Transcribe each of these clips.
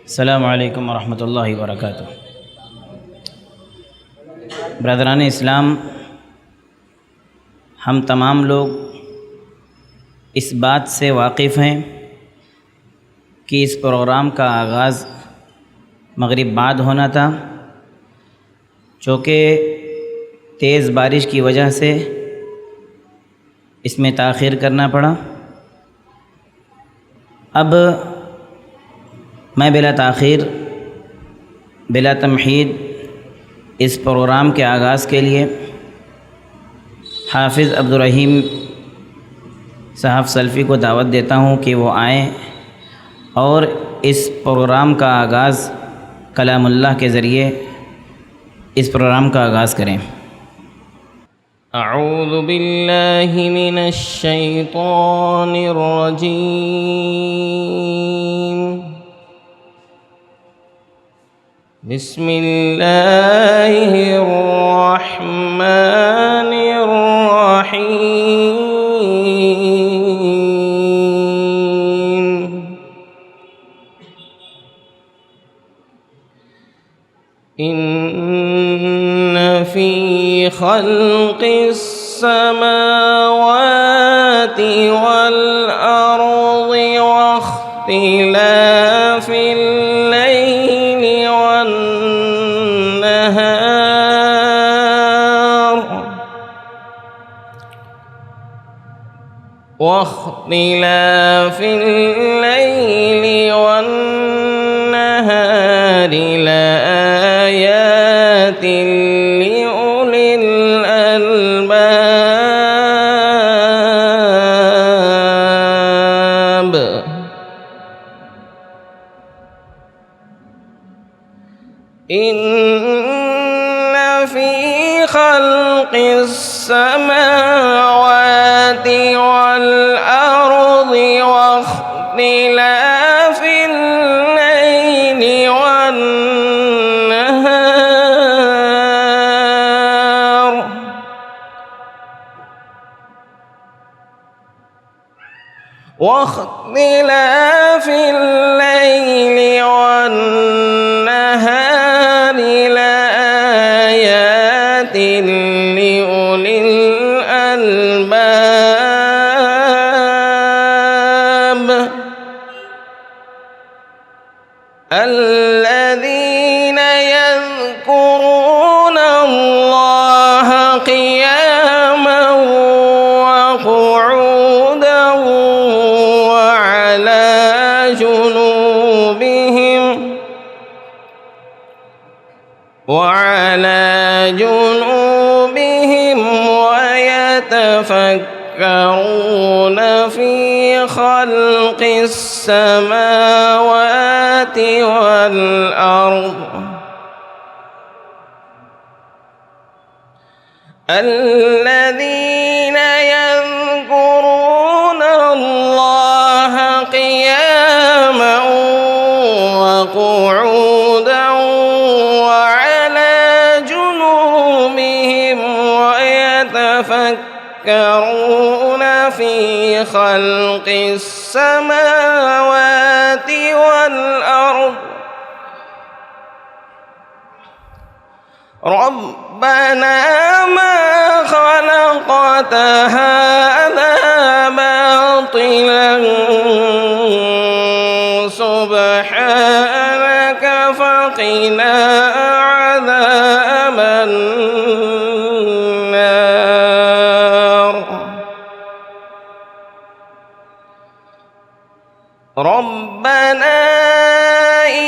السلام علیکم ورحمۃ اللہ وبرکاتہ۔ برادران اسلام، ہم تمام لوگ اس بات سے واقف ہیں کہ اس پروگرام کا آغاز مغرب بعد ہونا تھا، چونکہ تیز بارش کی وجہ سے اس میں تاخیر کرنا پڑا۔ اب میں بلا تاخیر، بلا تمہید اس پروگرام کے آغاز کے لیے حافظ عبدالرحیم صاحب سلفی کو دعوت دیتا ہوں کہ وہ آئیں اور اس پروگرام کا آغاز کلام اللہ کے ذریعے اس پروگرام کا آغاز کریں۔ اعوذ باللہ من الشیطان الرجیم، بسم اللہ الرحمن الرحیم۔ ان فی خلق السماوات والارض واختلاف الليل والنهار لآيات لأولي الألباب۔ إن في خلق السماوات والأرض واختلاف الليل والنهار لآيات لأولي الألباب، الذين يذكرون الله قياما وقعودا وعلى جنوبهم ويتفكرون في خلق السماوات والأرض، الذين يذكرون الله قياما وقعودا وعلى جنوبهم ويتفكرون في خلق السماوات والأرض، ربنا ما خلقت هذا باطلا سبحانك فقنا عذاب النار، ربنا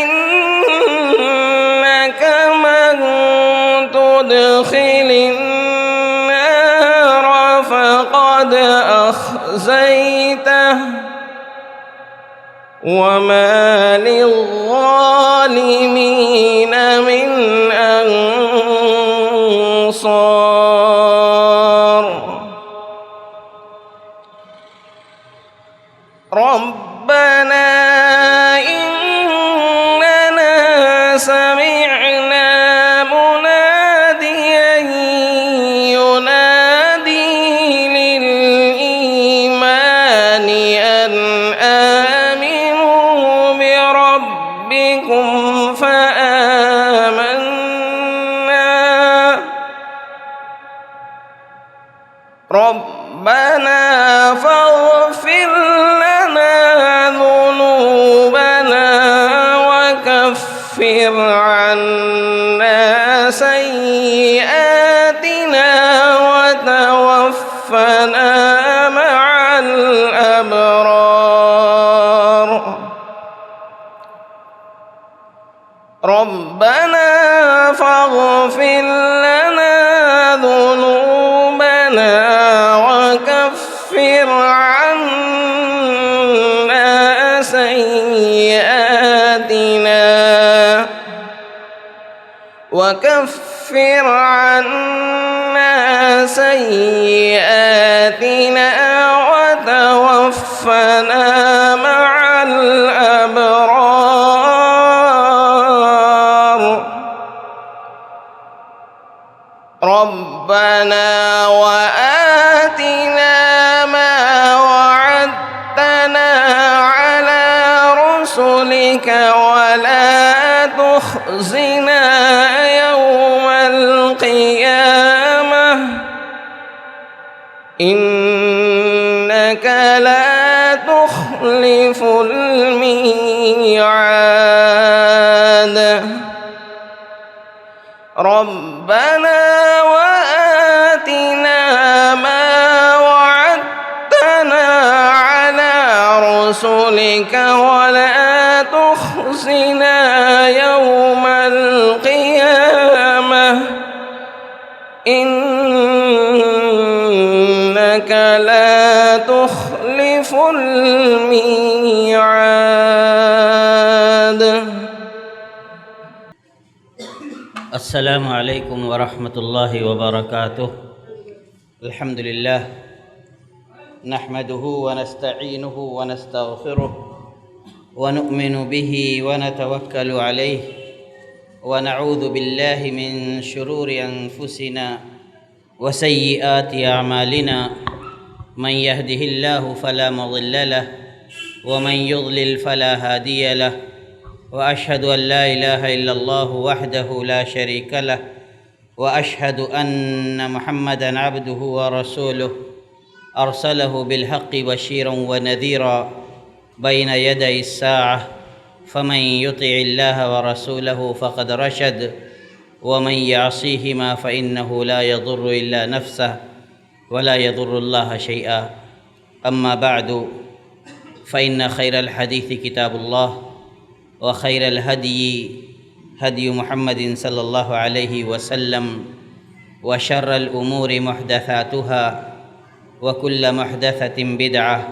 إنك من تدخل النار فقد أخزيته وما للظالمين من أنصار، ربنا إننا سمعنا مناديا ينادي للإيمان أن آمنوا بربكم ربكم فآمنا ربنا فاغفر لنا ذنوبنا وكفر عنا سيئاتنا وتوفنا مع الأبرار ربنا فاغفر لنا ذنوبنا وكفر عنا سيئاتنا وتوفنا مع الأبرار ربنا وآتنا ما وعدتنا على رسلك ولا تخزنا يوم القيامة إنك لا تخلف الميعاد ربنا وآتنا ما وعدتنا على رسلك ولا تخزنا يوم القيامة إنك لا تخلف الميعاد. السلام علیکم ورحمۃ اللہ وبرکاتہ. الحمد للہ نحمده ونستعینه ونستغفره ونؤمن به ونتوکل علیہ ونعوذ باللہ من شرور انفسنا وسیئات اعمالنا من يهده الله فلا مضل له ومن يضلل فلا هادي له وأشهد أن لا إله إلا الله وحده لا شريك له وأشهد أن محمدًا عبده ورسوله أرسله بالحق بشيرا ونذيرا بين يدي الساعة فمن يطع الله ورسوله فقد رشد ومن يعصيهما فإنه لا يضر إلا نفسه ولا يضر الله شيئا. أما بعد فإن خير الحديث كتاب الله وخير الهدي هدي محمد صلى الله عليه وسلم وشر الأمور محدثاتها وكل محدثة بدعة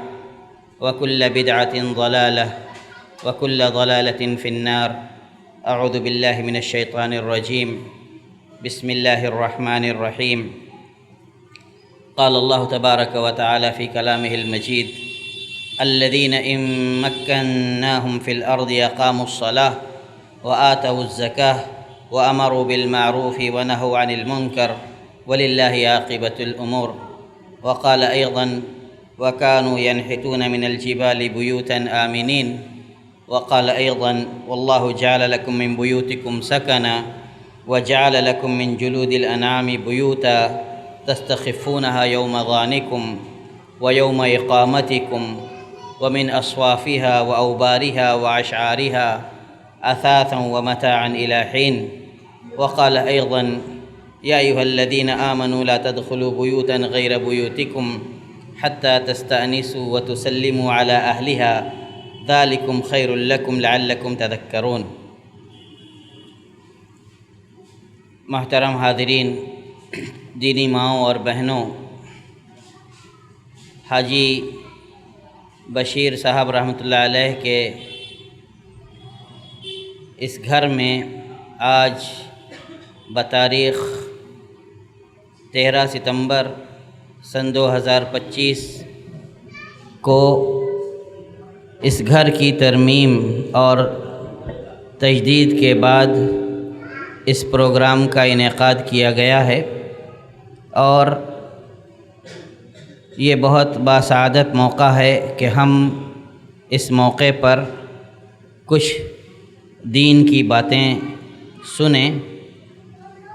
وكل بدعة ضلالة وكل ضلالة في النار. أعوذ بالله من الشيطان الرجيم. بسم الله الرحمن الرحيم. قال الله تبارك وتعالى في كلامه المجيد: الذين إن مكناهم في الأرض أقاموا الصلاة وآتوا الزكاة وأمروا بالمعروف ونهوا عن المنكر ولله عاقبة الأمور. وقال أيضا: وكانوا ينحتون من الجبال بيوتا آمنين. وقال أيضا: والله جعل لكم من بيوتكم سكنا وجعل لكم من جلود الأنعام بيوتا تستخفونها يوم ظعنكم ويوم إقامتكم ومن أصوافها وأوبارها وأشعارها أثاثا ومتاعا إلى حين. وقال أيضا: يا أيها الذين آمنوا لا تدخلوا بيوتا غير بيوتكم حتى تستأنسوا وتسلموا على أهلها ذلكم خير لكم لعلكم تذكرون. محترم حاضرین، دینی ماؤں اور بہنوں، حاجی بشیر صاحب رحمۃ اللہ علیہ کے اس گھر میں آج بتاریخ 13 ستمبر سن 2025 کو اس گھر کی ترمیم اور تجدید کے بعد اس پروگرام کا انعقاد کیا گیا ہے، اور یہ بہت باسعادت موقع ہے کہ ہم اس موقع پر کچھ دین کی باتیں سنیں۔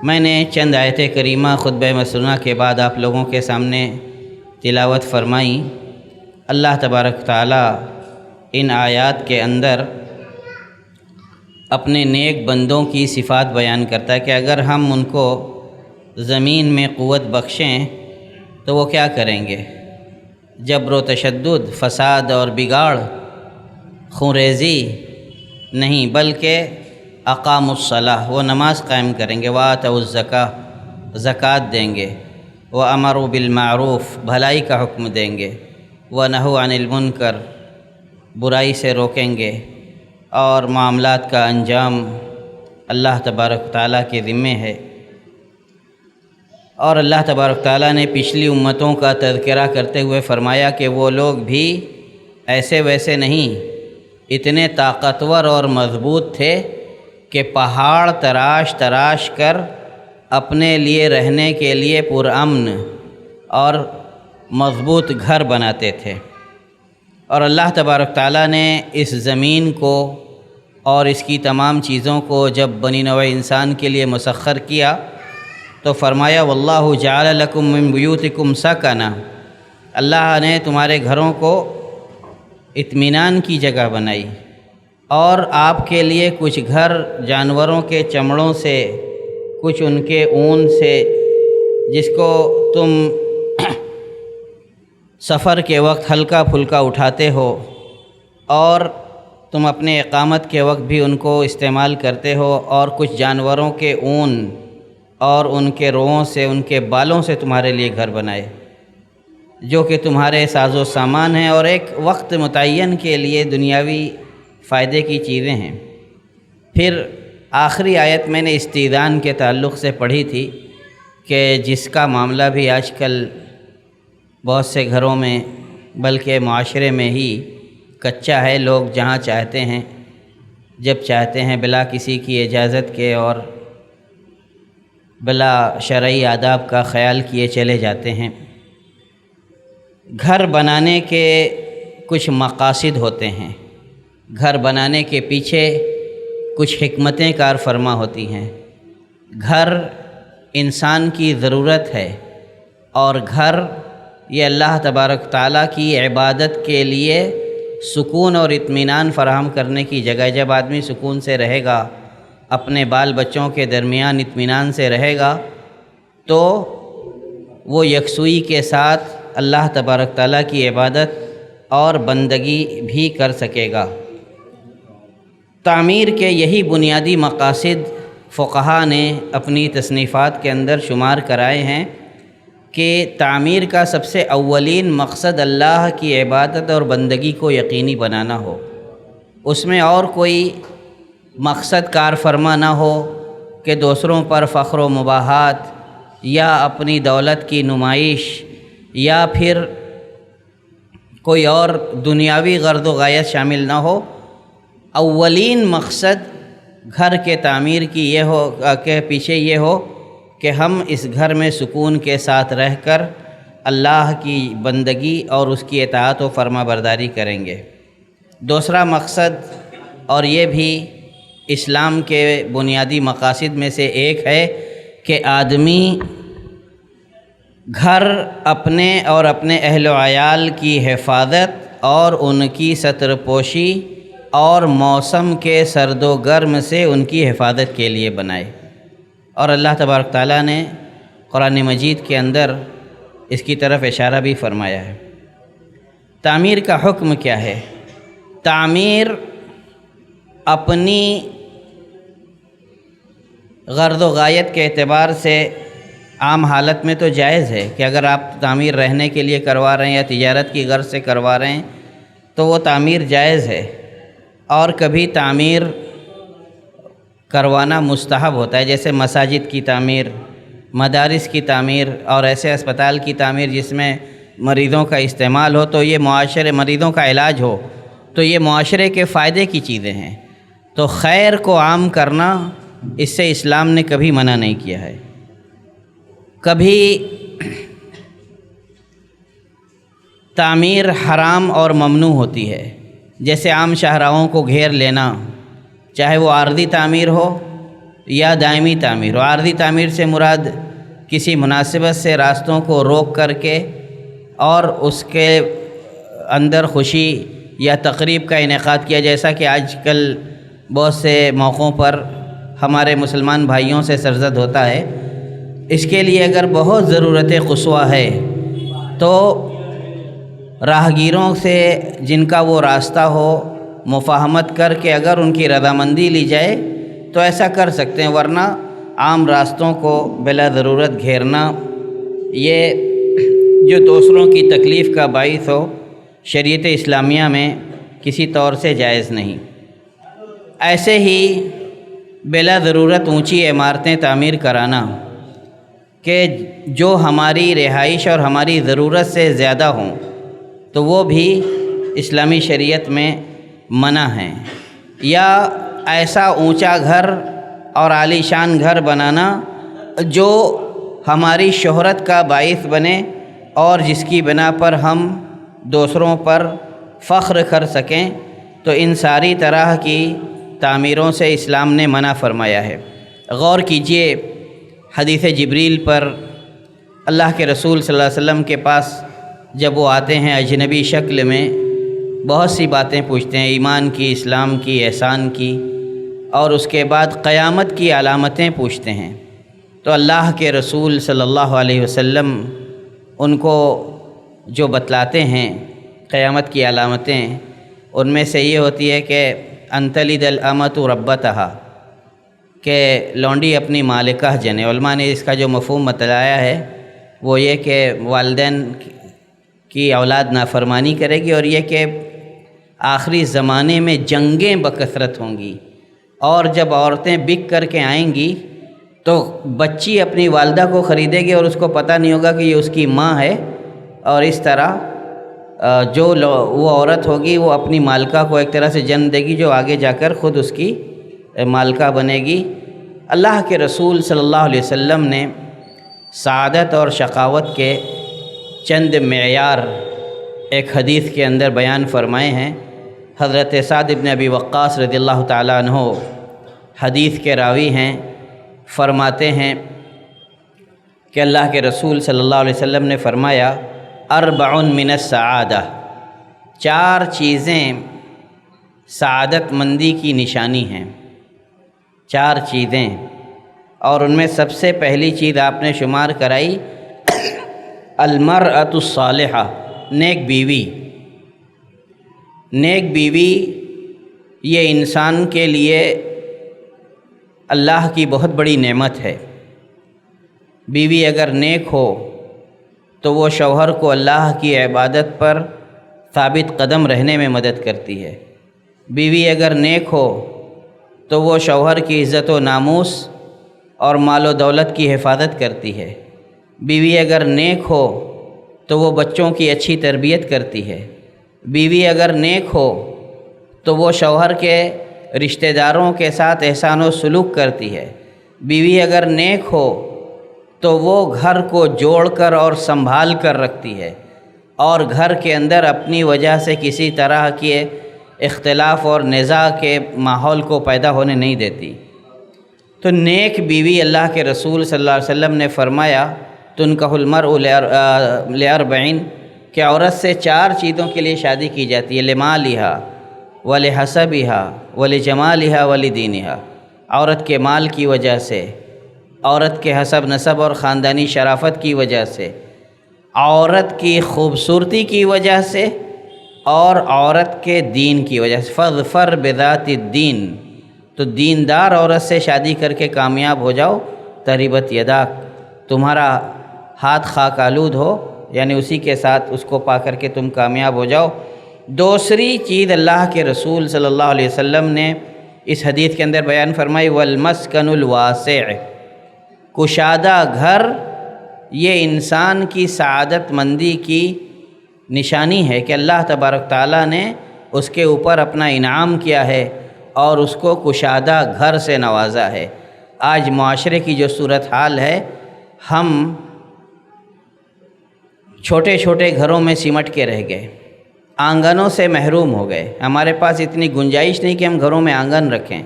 میں نے چند آیت کریمہ خطبہ مسنونہ کے بعد آپ لوگوں کے سامنے تلاوت فرمائی۔ اللہ تبارک تعالیٰ ان آیات کے اندر اپنے نیک بندوں کی صفات بیان کرتا ہے کہ اگر ہم ان کو زمین میں قوت بخشیں تو وہ کیا کریں گے؟ جبر و تشدد، فساد اور بگاڑ، خونریزی نہیں، بلکہ اقاموا الصلاۃ، وہ نماز قائم کریں گے، وآتوا الزکاۃ، زکوٰۃ دیں گے، وامروا بالمعروف، بھلائی کا حکم دیں گے، ونہوا عن المنکر، برائی سے روکیں گے، اور معاملات کا انجام اللہ تبارک تعالیٰ کے ذمے ہے۔ اور اللہ تبارک تعالیٰ نے پچھلی امتوں کا تذکرہ کرتے ہوئے فرمایا کہ وہ لوگ بھی ایسے ویسے نہیں، اتنے طاقتور اور مضبوط تھے کہ پہاڑ تراش تراش کر اپنے لیے رہنے کے لیے پرامن اور مضبوط گھر بناتے تھے۔ اور اللہ تبارک تعالیٰ نے اس زمین کو اور اس کی تمام چیزوں کو جب بنی نوع انسان کے لیے مسخر کیا تو فرمایا واللہ جعل لکم من بیوتکم سکنا، اللہ نے تمہارے گھروں کو اطمینان کی جگہ بنائی، اور آپ کے لیے کچھ گھر جانوروں کے چمڑوں سے، کچھ ان کے اون سے، جس کو تم سفر کے وقت ہلکا پھلکا اٹھاتے ہو، اور تم اپنے اقامت کے وقت بھی ان کو استعمال کرتے ہو، اور کچھ جانوروں کے اون اور ان کے روؤں سے، ان کے بالوں سے تمہارے لیے گھر بنائے، جو کہ تمہارے ساز و سامان ہیں اور ایک وقت متعین کے لیے دنیاوی فائدے کی چیزیں ہیں۔ پھر آخری آیت میں نے استئذان کے تعلق سے پڑھی تھی کہ جس کا معاملہ بھی آج کل بہت سے گھروں میں بلکہ معاشرے میں ہی کچا ہے، لوگ جہاں چاہتے ہیں، جب چاہتے ہیں، بلا کسی کی اجازت کے اور بلا شرعی آداب کا خیال کیے چلے جاتے ہیں۔ گھر بنانے کے کچھ مقاصد ہوتے ہیں، گھر بنانے کے پیچھے کچھ حکمتیں کار فرما ہوتی ہیں۔ گھر انسان کی ضرورت ہے، اور گھر یہ اللہ تبارک تعالیٰ کی عبادت کے لیے سکون اور اطمینان فراہم کرنے کی جگہ ہے۔ جب آدمی سکون سے رہے گا، اپنے بال بچوں کے درمیان اطمینان سے رہے گا، تو وہ یکسوئی کے ساتھ اللہ تبارک تعالیٰ کی عبادت اور بندگی بھی کر سکے گا۔ تعمیر کے یہی بنیادی مقاصد فقہا نے اپنی تصنیفات کے اندر شمار کرائے ہیں کہ تعمیر کا سب سے اولین مقصد اللہ کی عبادت اور بندگی کو یقینی بنانا ہو، اس میں اور کوئی مقصد کار فرما نہ ہو کہ دوسروں پر فخر و مباحات یا اپنی دولت کی نمائش یا پھر کوئی اور دنیاوی غرض و غایت شامل نہ ہو۔ اولین مقصد گھر کے تعمیر کی یہ ہو کہ پیچھے یہ ہو کہ ہم اس گھر میں سکون کے ساتھ رہ کر اللہ کی بندگی اور اس کی اطاعت و فرما برداری کریں گے۔ دوسرا مقصد، اور یہ بھی اسلام کے بنیادی مقاصد میں سے ایک ہے، کہ آدمی گھر اپنے اور اپنے اہل و عیال کی حفاظت اور ان کی ستر پوشی اور موسم کے سرد و گرم سے ان کی حفاظت کے لیے بنائے۔ اور اللہ تبارک تعالیٰ نے قرآن مجید کے اندر اس کی طرف اشارہ بھی فرمایا ہے۔ تعمیر کا حکم کیا ہے؟ تعمیر اپنی غرض و غایت کے اعتبار سے عام حالت میں تو جائز ہے کہ اگر آپ تعمیر رہنے کے لیے کروا رہے ہیں یا تجارت کی غرض سے کروا رہے ہیں تو وہ تعمیر جائز ہے، اور کبھی تعمیر کروانا مستحب ہوتا ہے، جیسے مساجد کی تعمیر، مدارس کی تعمیر اور ایسے اسپتال کی تعمیر جس میں مریضوں کا استعمال ہو، تو یہ مریضوں کا علاج ہو، تو یہ معاشرے کے فائدے کی چیزیں ہیں۔ تو خیر کو عام کرنا، اس سے اسلام نے کبھی منع نہیں کیا ہے۔ کبھی تعمیر حرام اور ممنوع ہوتی ہے، جیسے عام شاہراہوں کو گھیر لینا، چاہے وہ عارضی تعمیر ہو یا دائمی تعمیر ہو۔ عارضی تعمیر سے مراد کسی مناسبت سے راستوں کو روک کر کے اور اس کے اندر خوشی یا تقریب کا انعقاد کیا، جیسا کہ آج کل بہت سے موقعوں پر ہمارے مسلمان بھائیوں سے سرزد ہوتا ہے۔ اس کے لیے اگر بہت ضرورت قصویٰ ہے تو راہگیروں سے جن کا وہ راستہ ہو مفاہمت کر کے اگر ان کی رضامندی لی جائے تو ایسا کر سکتے ہیں، ورنہ عام راستوں کو بلا ضرورت گھیرنا یہ جو دوسروں کی تکلیف کا باعث ہو شریعت اسلامیہ میں کسی طور سے جائز نہیں۔ ایسے ہی بلا ضرورت اونچی عمارتیں تعمیر کرانا کہ جو ہماری رہائش اور ہماری ضرورت سے زیادہ ہوں تو وہ بھی اسلامی شریعت میں منع ہیں، یا ایسا اونچا گھر اور عالی شان گھر بنانا جو ہماری شہرت کا باعث بنے اور جس کی بنا پر ہم دوسروں پر فخر کر سکیں، تو ان ساری طرح کی تعمیروں سے اسلام نے منع فرمایا ہے۔ غور کیجئے حدیث جبریل پر اللہ کے رسول صلی اللہ علیہ وسلم کے پاس جب وہ آتے ہیں اجنبی شکل میں، بہت سی باتیں پوچھتے ہیں، ایمان کی، اسلام کی، احسان کی، اور اس کے بعد قیامت کی علامتیں پوچھتے ہیں۔ تو اللہ کے رسول صلی اللہ علیہ وسلم ان کو جو بتلاتے ہیں قیامت کی علامتیں، ان میں سے یہ ہوتی ہے کہ ان تلد الامۃ ربتہا، کہ لونڈی اپنی مالکہ جنے۔ علماء نے اس کا جو مفہوم بتلایا ہے وہ یہ کہ والدین کی اولاد نافرمانی کرے گی، اور یہ کہ آخری زمانے میں جنگیں بکثرت ہوں گی، اور جب عورتیں بک کر کے آئیں گی تو بچی اپنی والدہ کو خریدے گی اور اس کو پتہ نہیں ہوگا کہ یہ اس کی ماں ہے، اور اس طرح جو وہ عورت ہوگی وہ اپنی مالکہ کو ایک طرح سے جنم دے گی جو آگے جا کر خود اس کی مالکہ بنے گی۔ اللہ کے رسول صلی اللہ علیہ وسلم نے سعادت اور شقاوت کے چند معیار ایک حدیث کے اندر بیان فرمائے ہیں۔ حضرت سعد بن ابی وقاص رضی اللہ تعالیٰ عنہ حدیث کے راوی ہیں، فرماتے ہیں کہ اللہ کے رسول صلی اللہ علیہ وسلم نے فرمایا اربع من السعادہ، 4 چیزیں سعادت مندی کی نشانی ہیں، 4 چیزیں، اور ان میں سب سے پہلی چیز آپ نے شمار کرائی المرأۃ الصالحہ، نیک بیوی۔ نیک بیوی یہ انسان کے لیے اللہ کی بہت بڑی نعمت ہے۔ بیوی اگر نیک ہو تو وہ شوہر کو اللہ کی عبادت پر ثابت قدم رہنے میں مدد کرتی ہے۔ بیوی اگر نیک ہو تو وہ شوہر کی عزت و ناموس اور مال و دولت کی حفاظت کرتی ہے۔ بیوی اگر نیک ہو تو وہ بچوں کی اچھی تربیت کرتی ہے۔ بیوی اگر نیک ہو تو وہ شوہر کے رشتہ داروں کے ساتھ احسان و سلوک کرتی ہے۔ بیوی اگر نیک ہو تو وہ گھر کو جوڑ کر اور سنبھال کر رکھتی ہے، اور گھر کے اندر اپنی وجہ سے کسی طرح کے اختلاف اور نزاع کے ماحول کو پیدا ہونے نہیں دیتی۔ تو نیک بیوی اللہ کے رسول صلی اللہ علیہ وسلم نے فرمایا تنکح المرء لاربعین، کہ عورت سے 4 چیزوں کے لیے شادی کی جاتی ہے، لمالہا ولحسبہا ولجمالہا ولدینہا، عورت کے مال کی وجہ سے، عورت کے حسب نسب اور خاندانی شرافت کی وجہ سے، عورت کی خوبصورتی کی وجہ سے، اور عورت کے دین کی وجہ سے۔ فاظفر بذات الدین، تو دیندار عورت سے شادی کر کے کامیاب ہو جاؤ، تربت یداک، تمہارا ہاتھ خاک آلود ہو، یعنی اسی کے ساتھ اس کو پا کر کے تم کامیاب ہو جاؤ۔ دوسری چیز اللہ کے رسول صلی اللہ علیہ وسلم نے اس حدیث کے اندر بیان فرمائی والمسکن الواسع، کشادہ گھر یہ انسان کی سعادت مندی کی نشانی ہے کہ اللہ تبارک تعالیٰ نے اس کے اوپر اپنا انعام کیا ہے اور اس کو کشادہ گھر سے نوازا ہے۔ آج معاشرے کی جو صورتحال ہے، ہم چھوٹے چھوٹے گھروں میں سمٹ کے رہ گئے، آنگنوں سے محروم ہو گئے۔ ہمارے پاس اتنی گنجائش نہیں کہ ہم گھروں میں آنگن رکھیں،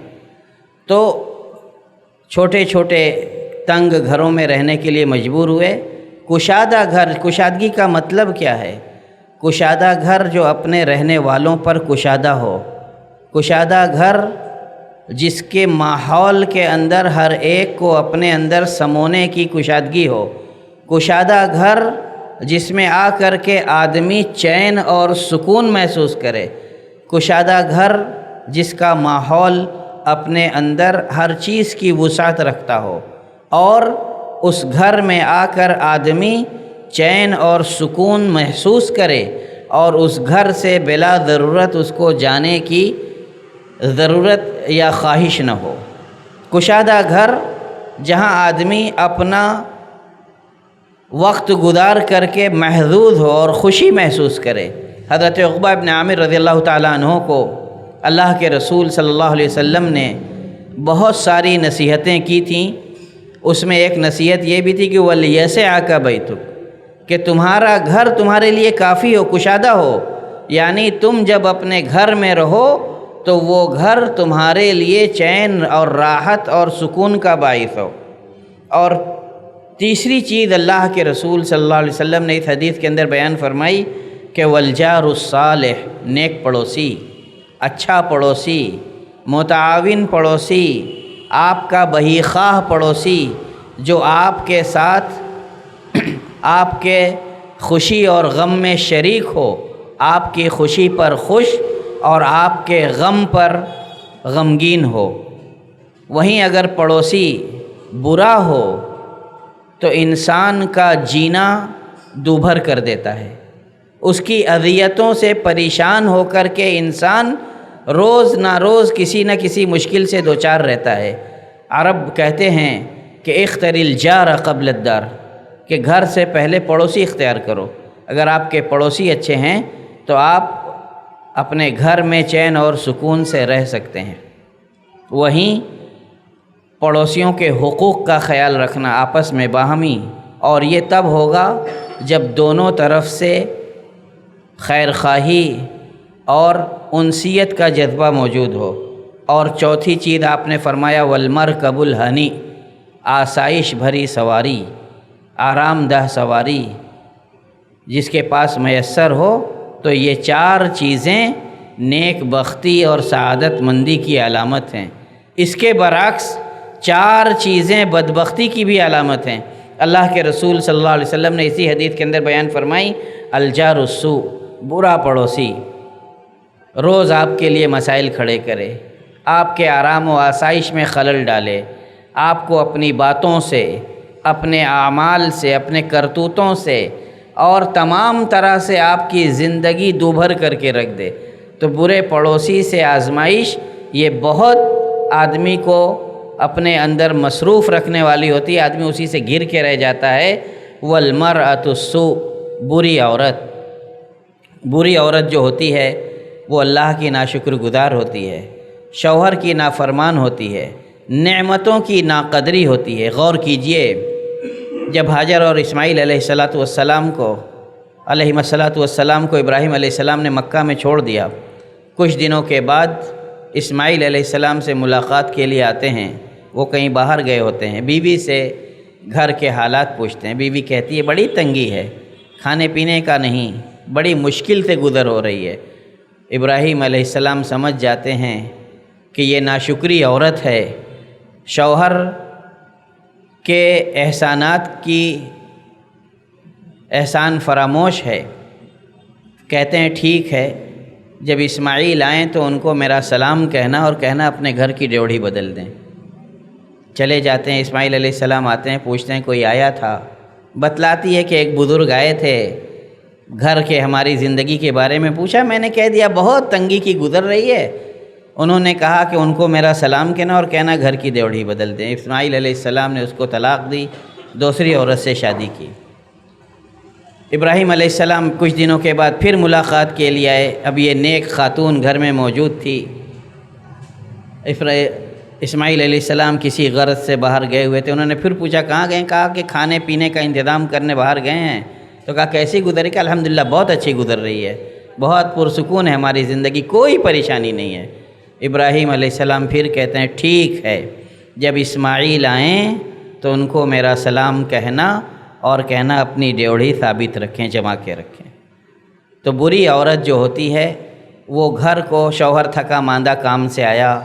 تو چھوٹے چھوٹے تنگ گھروں میں رہنے کے لیے مجبور ہوئے۔ کشادہ گھر، کشادگی کا مطلب کیا ہے؟ کشادہ گھر جو اپنے رہنے والوں پر کشادہ ہو، کشادہ گھر جس کے ماحول کے اندر ہر ایک کو اپنے اندر سمونے کی کشادگی ہو، کشادہ گھر جس میں آ کر کے آدمی چین اور سکون محسوس کرے، کشادہ گھر جس کا ماحول اپنے اندر ہر چیز کی وسعت رکھتا ہو، اور اس گھر میں آ کر آدمی چین اور سکون محسوس کرے، اور اس گھر سے بلا ضرورت اس کو جانے کی ضرورت یا خواہش نہ ہو۔ کشادہ گھر جہاں آدمی اپنا وقت گزار کر کے محظوظ ہو اور خوشی محسوس کرے۔ حضرت عقبہ ابن عامر رضی اللہ تعالیٰ عنہ کو اللہ کے رسول صلی اللہ علیہ وسلم نے بہت ساری نصیحتیں کی تھیں، اس میں ایک نصیحت یہ بھی تھی کہ وَلْيَسِعَكَ بَيْتُكَ، کہ تمہارا گھر تمہارے لیے کافی ہو، کشادہ ہو، یعنی تم جب اپنے گھر میں رہو تو وہ گھر تمہارے لیے چین اور راحت اور سکون کا باعث ہو۔ اور تیسری چیز اللہ کے رسول صلی اللہ علیہ وسلم نے اس حدیث کے اندر بیان فرمائی کہ وَالْجَارُ الصَّالِحُ، نیک پڑوسی، اچھا پڑوسی، متعاون پڑوسی، آپ کا بہی خواہ پڑوسی، جو آپ کے ساتھ آپ کے خوشی اور غم میں شریک ہو، آپ کی خوشی پر خوش اور آپ کے غم پر غمگین ہو۔ وہیں اگر پڑوسی برا ہو تو انسان کا جینا دوبھر کر دیتا ہے، اس کی اذیتوں سے پریشان ہو کر کے انسان روز نہ روز کسی نہ کسی مشکل سے دوچار رہتا ہے۔ عرب کہتے ہیں کہ اختر الجار قبل الدار، کہ گھر سے پہلے پڑوسی اختیار کرو۔ اگر آپ کے پڑوسی اچھے ہیں تو آپ اپنے گھر میں چین اور سکون سے رہ سکتے ہیں۔ وہیں پڑوسیوں کے حقوق کا خیال رکھنا آپس میں باہمی، اور یہ تب ہوگا جب دونوں طرف سے خیر خواہی اور انسیت کا جذبہ موجود ہو۔ اور چوتھی چیز آپ نے فرمایا والمرکب الہنی، آسائش بھری سواری، آرام دہ سواری جس کے پاس میسر ہو، تو یہ چار چیزیں نیک بختی اور سعادت مندی کی علامت ہیں۔ اس کے برعکس چار چیزیں بدبختی کی بھی علامت ہیں۔ اللہ کے رسول صلی اللہ علیہ وسلم نے اسی حدیث کے اندر بیان فرمائی الجار السوء، برا پڑوسی روز آپ کے لیے مسائل کھڑے کرے، آپ کے آرام و آسائش میں خلل ڈالے، آپ کو اپنی باتوں سے، اپنے اعمال سے، اپنے کرتوتوں سے اور تمام طرح سے آپ کی زندگی دوبھر کر کے رکھ دے۔ تو برے پڑوسی سے آزمائش یہ بہت آدمی کو اپنے اندر مصروف رکھنے والی ہوتی ہے، آدمی اسی سے گھر کے رہ جاتا ہے۔ والمرأۃ السوء، بری عورت، بری عورت جو ہوتی ہے وہ اللہ کی ناشکر گزار ہوتی ہے، شوہر کی نافرمان ہوتی ہے، نعمتوں کی ناقدری ہوتی ہے۔ غور کیجئے، جب حاجر اور اسماعیل علیہ السلام کو ابراہیم علیہ السلام نے مکہ میں چھوڑ دیا، کچھ دنوں کے بعد اسماعیل علیہ السلام سے ملاقات کے لیے آتے ہیں، وہ کہیں باہر گئے ہوتے ہیں، بیوی سے گھر کے حالات پوچھتے ہیں۔ بیوی کہتی ہے بڑی تنگی ہے، کھانے پینے کا نہیں، بڑی مشکل سے گزر ہو رہی ہے۔ ابراہیم علیہ السلام سمجھ جاتے ہیں کہ یہ ناشکری عورت ہے، شوہر کے احسانات کی احسان فراموش ہے۔ کہتے ہیں ٹھیک ہے، جب اسماعیل آئیں تو ان کو میرا سلام کہنا اور کہنا اپنے گھر کی ڈیوڑی بدل دیں۔ چلے جاتے ہیں، اسماعیل علیہ السلام آتے ہیں، پوچھتے ہیں کوئی آیا تھا؟ بتلاتی ہے کہ ایک بزرگ آئے تھے، گھر کے ہماری زندگی کے بارے میں پوچھا، میں نے کہہ دیا بہت تنگی کی گزر رہی ہے۔ انہوں نے کہا کہ ان کو میرا سلام کہنا اور کہنا گھر کی ڈیوڑی بدل دیں۔ اسماعیل علیہ السلام نے اس کو طلاق دی، دوسری عورت سے شادی کی۔ ابراہیم علیہ السلام کچھ دنوں کے بعد پھر ملاقات کے لیے آئے، اب یہ نیک خاتون گھر میں موجود تھی۔ اسماعیل علیہ السلام کسی غرض سے باہر گئے ہوئے تھے، انہوں نے پھر پوچھا کہاں گئے؟ کہا کہ کھانے پینے کا انتظام کرنے باہر گئے ہیں۔ تو کہا کیسی گزری؟ کہ الحمدللہ بہت اچھی گزر رہی ہے، بہت پرسکون ہے ہماری زندگی، کوئی پریشانی نہیں ہے۔ ابراہیم علیہ السلام پھر کہتے ہیں ٹھیک ہے، جب اسماعیل آئیں تو ان کو میرا سلام کہنا، اور کہنا اپنی ڈیوڑھی ثابت رکھیں، جما کے رکھیں۔ تو بری عورت جو ہوتی ہے وہ گھر کو، شوہر تھکا ماندہ کام سے آیا،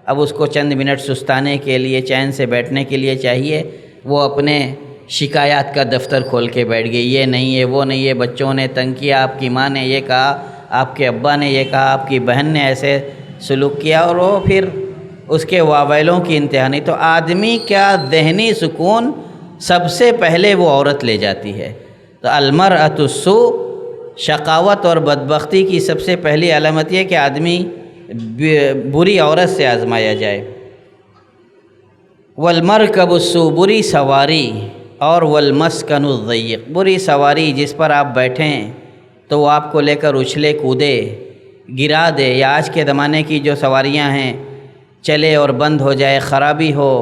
اب اس کو چند منٹ سستانے کے لیے، چین سے بیٹھنے کے لیے چاہیے، وہ اپنے شکایات کا دفتر کھول کے بیٹھ گئی، یہ نہیں ہے، وہ نہیں ہے، بچوں نے تنگ کیا، آپ کی ماں نے یہ کہا، آپ کے ابا نے یہ کہا، آپ کی بہن نے ایسے سلوک کیا، اور وہ پھر اس کے واویلوں کی انتہا نہیں۔ تو آدمی کا ذہنی سکون سب سے پہلے وہ عورت لے جاتی ہے۔ تو المرأۃ السوء، شقاوت اور بدبختی کی سب سے پہلی علامت یہ کہ آدمی بری عورت سے آزمایا جائے۔ والمرکب السوء، بری سواری، اور والمسکن الضیق، بری سواری جس پر آپ بیٹھیں تو وہ آپ کو لے کر اچھلے کودے، گرا دے، یا آج کے زمانے کی جو سواریاں ہیں چلے اور بند ہو جائے، خرابی ہو،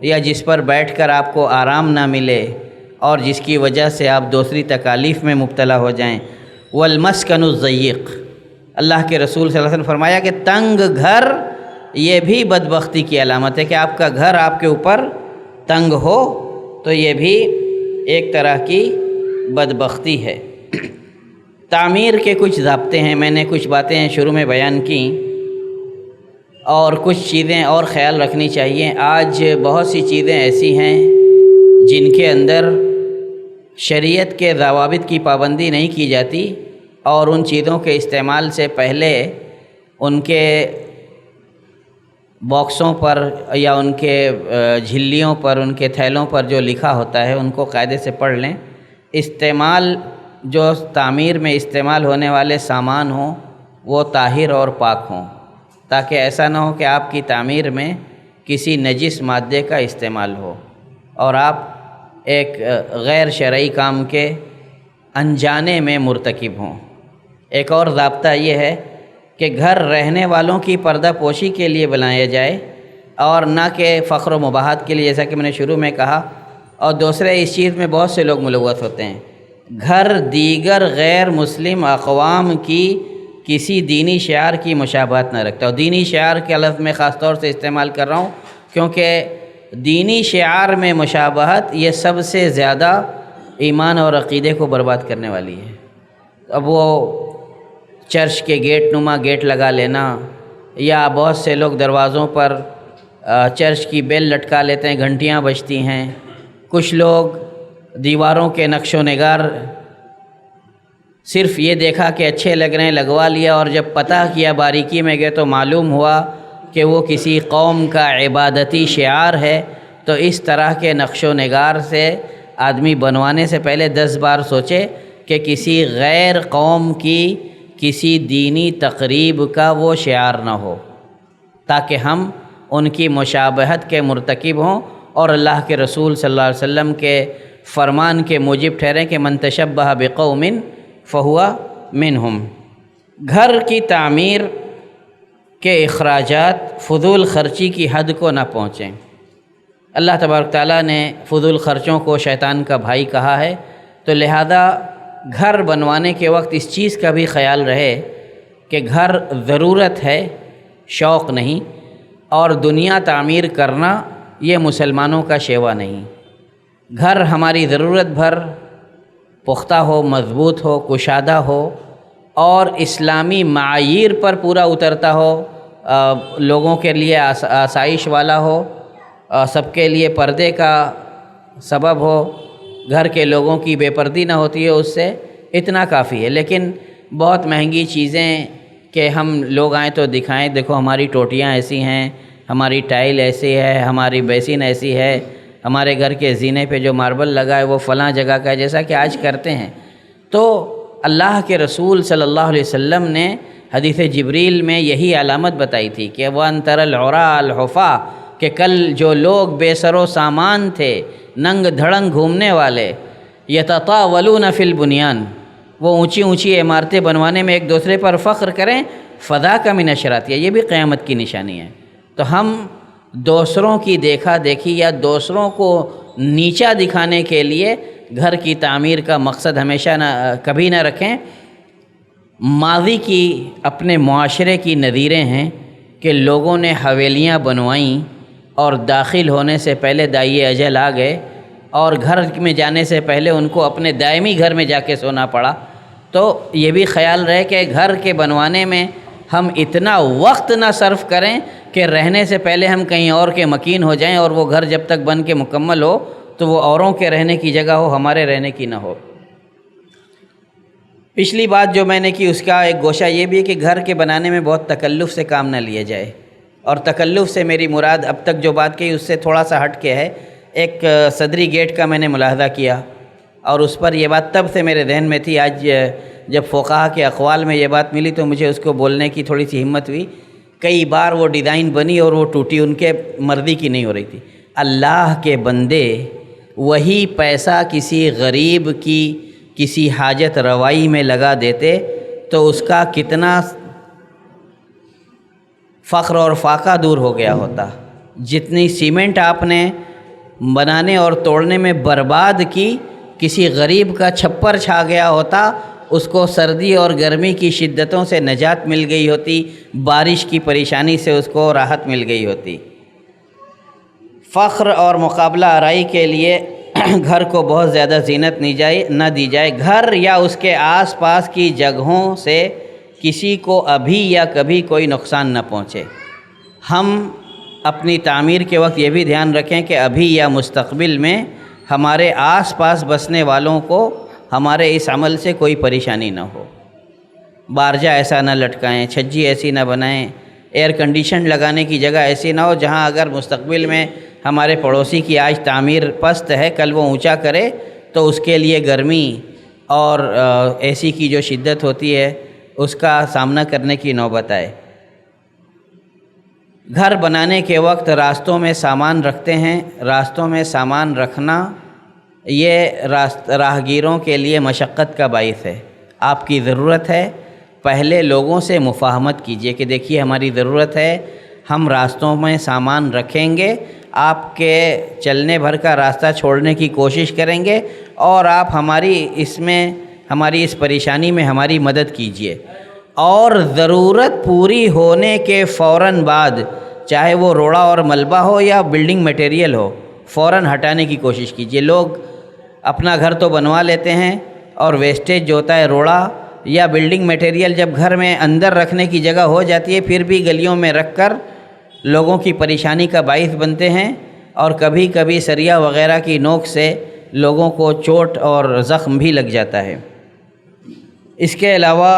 یا جس پر بیٹھ کر آپ کو آرام نہ ملے اور جس کی وجہ سے آپ دوسری تکالیف میں مبتلا ہو جائیں۔ والمسکن الضیق، اللہ کے رسول صلی اللہ علیہ وسلم فرمایا کہ تنگ گھر یہ بھی بدبختی کی علامت ہے، کہ آپ کا گھر آپ کے اوپر تنگ ہو تو یہ بھی ایک طرح کی بدبختی ہے۔ تعمیر کے کچھ ضابطے ہیں، میں نے کچھ باتیں شروع میں بیان کی، اور کچھ چیزیں اور خیال رکھنی چاہیے۔ آج بہت سی چیزیں ایسی ہیں جن کے اندر شریعت کے ضوابط کی پابندی نہیں کی جاتی، اور ان چیزوں کے استعمال سے پہلے ان کے باکسوں پر یا ان کے جھلیوں پر، ان کے تھیلوں پر جو لکھا ہوتا ہے ان کو قاعدے سے پڑھ لیں۔ استعمال، جو تعمیر میں استعمال ہونے والے سامان ہوں وہ طاہر اور پاک ہوں، تاکہ ایسا نہ ہو کہ آپ کی تعمیر میں کسی نجس مادے کا استعمال ہو اور آپ ایک غیر شرعی کام کے انجانے میں مرتکب ہوں۔ ایک اور ضابطہ یہ ہے کہ گھر رہنے والوں کی پردہ پوشی کے لیے بنایا جائے، اور نہ کہ فخر و مباحت کے لیے، جیسا کہ میں نے شروع میں کہا۔ اور دوسرے، اس چیز میں بہت سے لوگ ملوث ہوتے ہیں، گھر دیگر غیر مسلم اقوام کی کسی دینی شعار کی مشابہت نہ رکھتا۔ اور دینی شعار کے لفظ میں خاص طور سے استعمال کر رہا ہوں کیونکہ دینی شعار میں مشابہت یہ سب سے زیادہ ایمان اور عقیدے کو برباد کرنے والی ہے۔ اب وہ چرچ کے گیٹ نما گیٹ لگا لینا، یا بہت سے لوگ دروازوں پر چرچ کی بیل لٹکا لیتے ہیں، گھنٹیاں بجتی ہیں۔ کچھ لوگ دیواروں کے نقش و نگار صرف یہ دیکھا کہ اچھے لگ رہے ہیں، لگوا لیا، اور جب پتہ کیا باریکی میں گئے تو معلوم ہوا کہ وہ کسی قوم کا عبادتی شعار ہے۔ تو اس طرح کے نقش و نگار سے آدمی بنوانے سے پہلے 10 بار سوچے کہ کسی غیر قوم کی کسی دینی تقریب کا وہ شعار نہ ہو، تاکہ ہم ان کی مشابہت کے مرتکب ہوں اور اللہ کے رسول صلی اللہ علیہ وسلم کے فرمان کے موجب ٹھہریں کہ من تشبہ بقوم فہو منہم۔ گھر کی تعمیر کے اخراجات فضول خرچی کی حد کو نہ پہنچیں۔ اللہ تبارک تعالیٰ نے فضول خرچوں کو شیطان کا بھائی کہا ہے، تو لہذا گھر بنوانے کے وقت اس چیز کا بھی خیال رہے کہ گھر ضرورت ہے، شوق نہیں، اور دنیا تعمیر کرنا یہ مسلمانوں کا شیوا نہیں۔ گھر ہماری ضرورت بھر پختہ ہو، مضبوط ہو، کشادہ ہو، اور اسلامی معاییر پر پورا اترتا ہو، لوگوں کے لیے آسائش والا ہو، سب کے لیے پردے کا سبب ہو، گھر کے لوگوں کی بے پردی نہ ہوتی ہے، اس سے اتنا کافی ہے۔ لیکن بہت مہنگی چیزیں کہ ہم لوگ آئیں تو دکھائیں، دیکھو ہماری ٹوٹیاں ایسی ہیں، ہماری ٹائل ایسی ہے، ہماری بیسن ایسی ہے، ہمارے گھر کے زینے پہ جو ماربل لگا ہے وہ فلاں جگہ کا ہے، جیسا کہ آج کرتے ہیں۔ تو اللہ کے رسول صلی اللہ علیہ وسلم نے حدیث جبریل میں یہی علامت بتائی تھی کہ وَأَن تَرَى الْعُرَاءَ الْحُفَاةَ، کہ کل جو لوگ بے سر و سامان تھے، ننگ دھڑنگ گھومنے والے، یتطاولون فی البنیان، وہ اونچی اونچی عمارتیں بنوانے میں ایک دوسرے پر فخر کریں، فضا کا من اشراطیہ، یہ بھی قیامت کی نشانی ہے۔ تو ہم دوسروں کی دیکھا دیکھی یا دوسروں کو نیچا دکھانے کے لیے گھر کی تعمیر کا مقصد ہمیشہ کبھی نہ رکھیں۔ ماضی کی اپنے معاشرے کی نظیریں ہیں کہ لوگوں نے حویلیاں بنوائیں اور داخل ہونے سے پہلے دائی اجل آ گئے اور گھر میں جانے سے پہلے ان کو اپنے دائمی گھر میں جا کے سونا پڑا، تو یہ بھی خیال رہے کہ گھر کے بنوانے میں ہم اتنا وقت نہ صرف کریں کہ رہنے سے پہلے ہم کہیں اور کے مکین ہو جائیں اور وہ گھر جب تک بن کے مکمل ہو تو وہ اوروں کے رہنے کی جگہ ہو، ہمارے رہنے کی نہ ہو۔ پچھلی بات جو میں نے کی اس کا ایک گوشہ یہ بھی ہے کہ گھر کے بنانے میں بہت تکلف سے کام نہ لیا جائے، اور تکلف سے میری مراد اب تک جو بات کہی اس سے تھوڑا سا ہٹ کے ہے۔ ایک صدری گیٹ کا میں نے ملاحظہ کیا اور اس پر یہ بات تب سے میرے ذہن میں تھی، آج جب فقہا کے اقوال میں یہ بات ملی تو مجھے اس کو بولنے کی تھوڑی سی ہمت ہوئی۔ کئی بار وہ ڈیزائن بنی اور وہ ٹوٹی، ان کے مرضی کی نہیں ہو رہی تھی۔ اللہ کے بندے وہی پیسہ کسی غریب کی کسی حاجت روائی میں لگا دیتے تو اس کا کتنا فخر اور فاقہ دور ہو گیا ہوتا۔ جتنی سیمنٹ آپ نے بنانے اور توڑنے میں برباد کی، کسی غریب کا چھپر چھا گیا ہوتا، اس کو سردی اور گرمی کی شدتوں سے نجات مل گئی ہوتی، بارش کی پریشانی سے اس کو راحت مل گئی ہوتی۔ فخر اور مقابلہ آرائی کے لیے گھر کو بہت زیادہ زینت نہ دی جائے۔ گھر یا اس کے آس پاس کی جگہوں سے کسی کو ابھی یا کبھی کوئی نقصان نہ پہنچے۔ ہم اپنی تعمیر کے وقت یہ بھی دھیان رکھیں کہ ابھی یا مستقبل میں ہمارے آس پاس بسنے والوں کو ہمارے اس عمل سے کوئی پریشانی نہ ہو۔ بارجہ ایسا نہ لٹکائیں، چھجی ایسی نہ بنائیں، ایئر کنڈیشن لگانے کی جگہ ایسی نہ ہو جہاں اگر مستقبل میں ہمارے پڑوسی کی آج تعمیر پست ہے، کل وہ اونچا کرے تو اس کے لیے گرمی اور اے سی کی جو شدت ہوتی ہے اس کا سامنا کرنے کی نوبت آئے۔ گھر بنانے کے وقت راستوں میں سامان رکھتے ہیں، راستوں میں سامان رکھنا یہ راہگیروں کے لیے مشقت کا باعث ہے۔ آپ کی ضرورت ہے، پہلے لوگوں سے مفاہمت کیجئے کہ دیکھیے ہماری ضرورت ہے، ہم راستوں میں سامان رکھیں گے، آپ کے چلنے بھر کا راستہ چھوڑنے کی کوشش کریں گے اور آپ ہماری اس پریشانی میں ہماری مدد کیجئے۔ اور ضرورت پوری ہونے کے فوراً بعد، چاہے وہ روڑا اور ملبہ ہو یا بلڈنگ میٹیریل ہو، فوراً ہٹانے کی کوشش کیجئے۔ لوگ اپنا گھر تو بنوا لیتے ہیں اور ویسٹیج جو ہوتا ہے روڑا یا بلڈنگ میٹیریل جب گھر میں اندر رکھنے کی جگہ ہو جاتی ہے پھر بھی گلیوں میں رکھ کر لوگوں کی پریشانی کا باعث بنتے ہیں، اور کبھی کبھی سریا وغیرہ کی نوک سے لوگوں کو چوٹ اور زخم بھی لگ جاتا ہے۔ اس کے علاوہ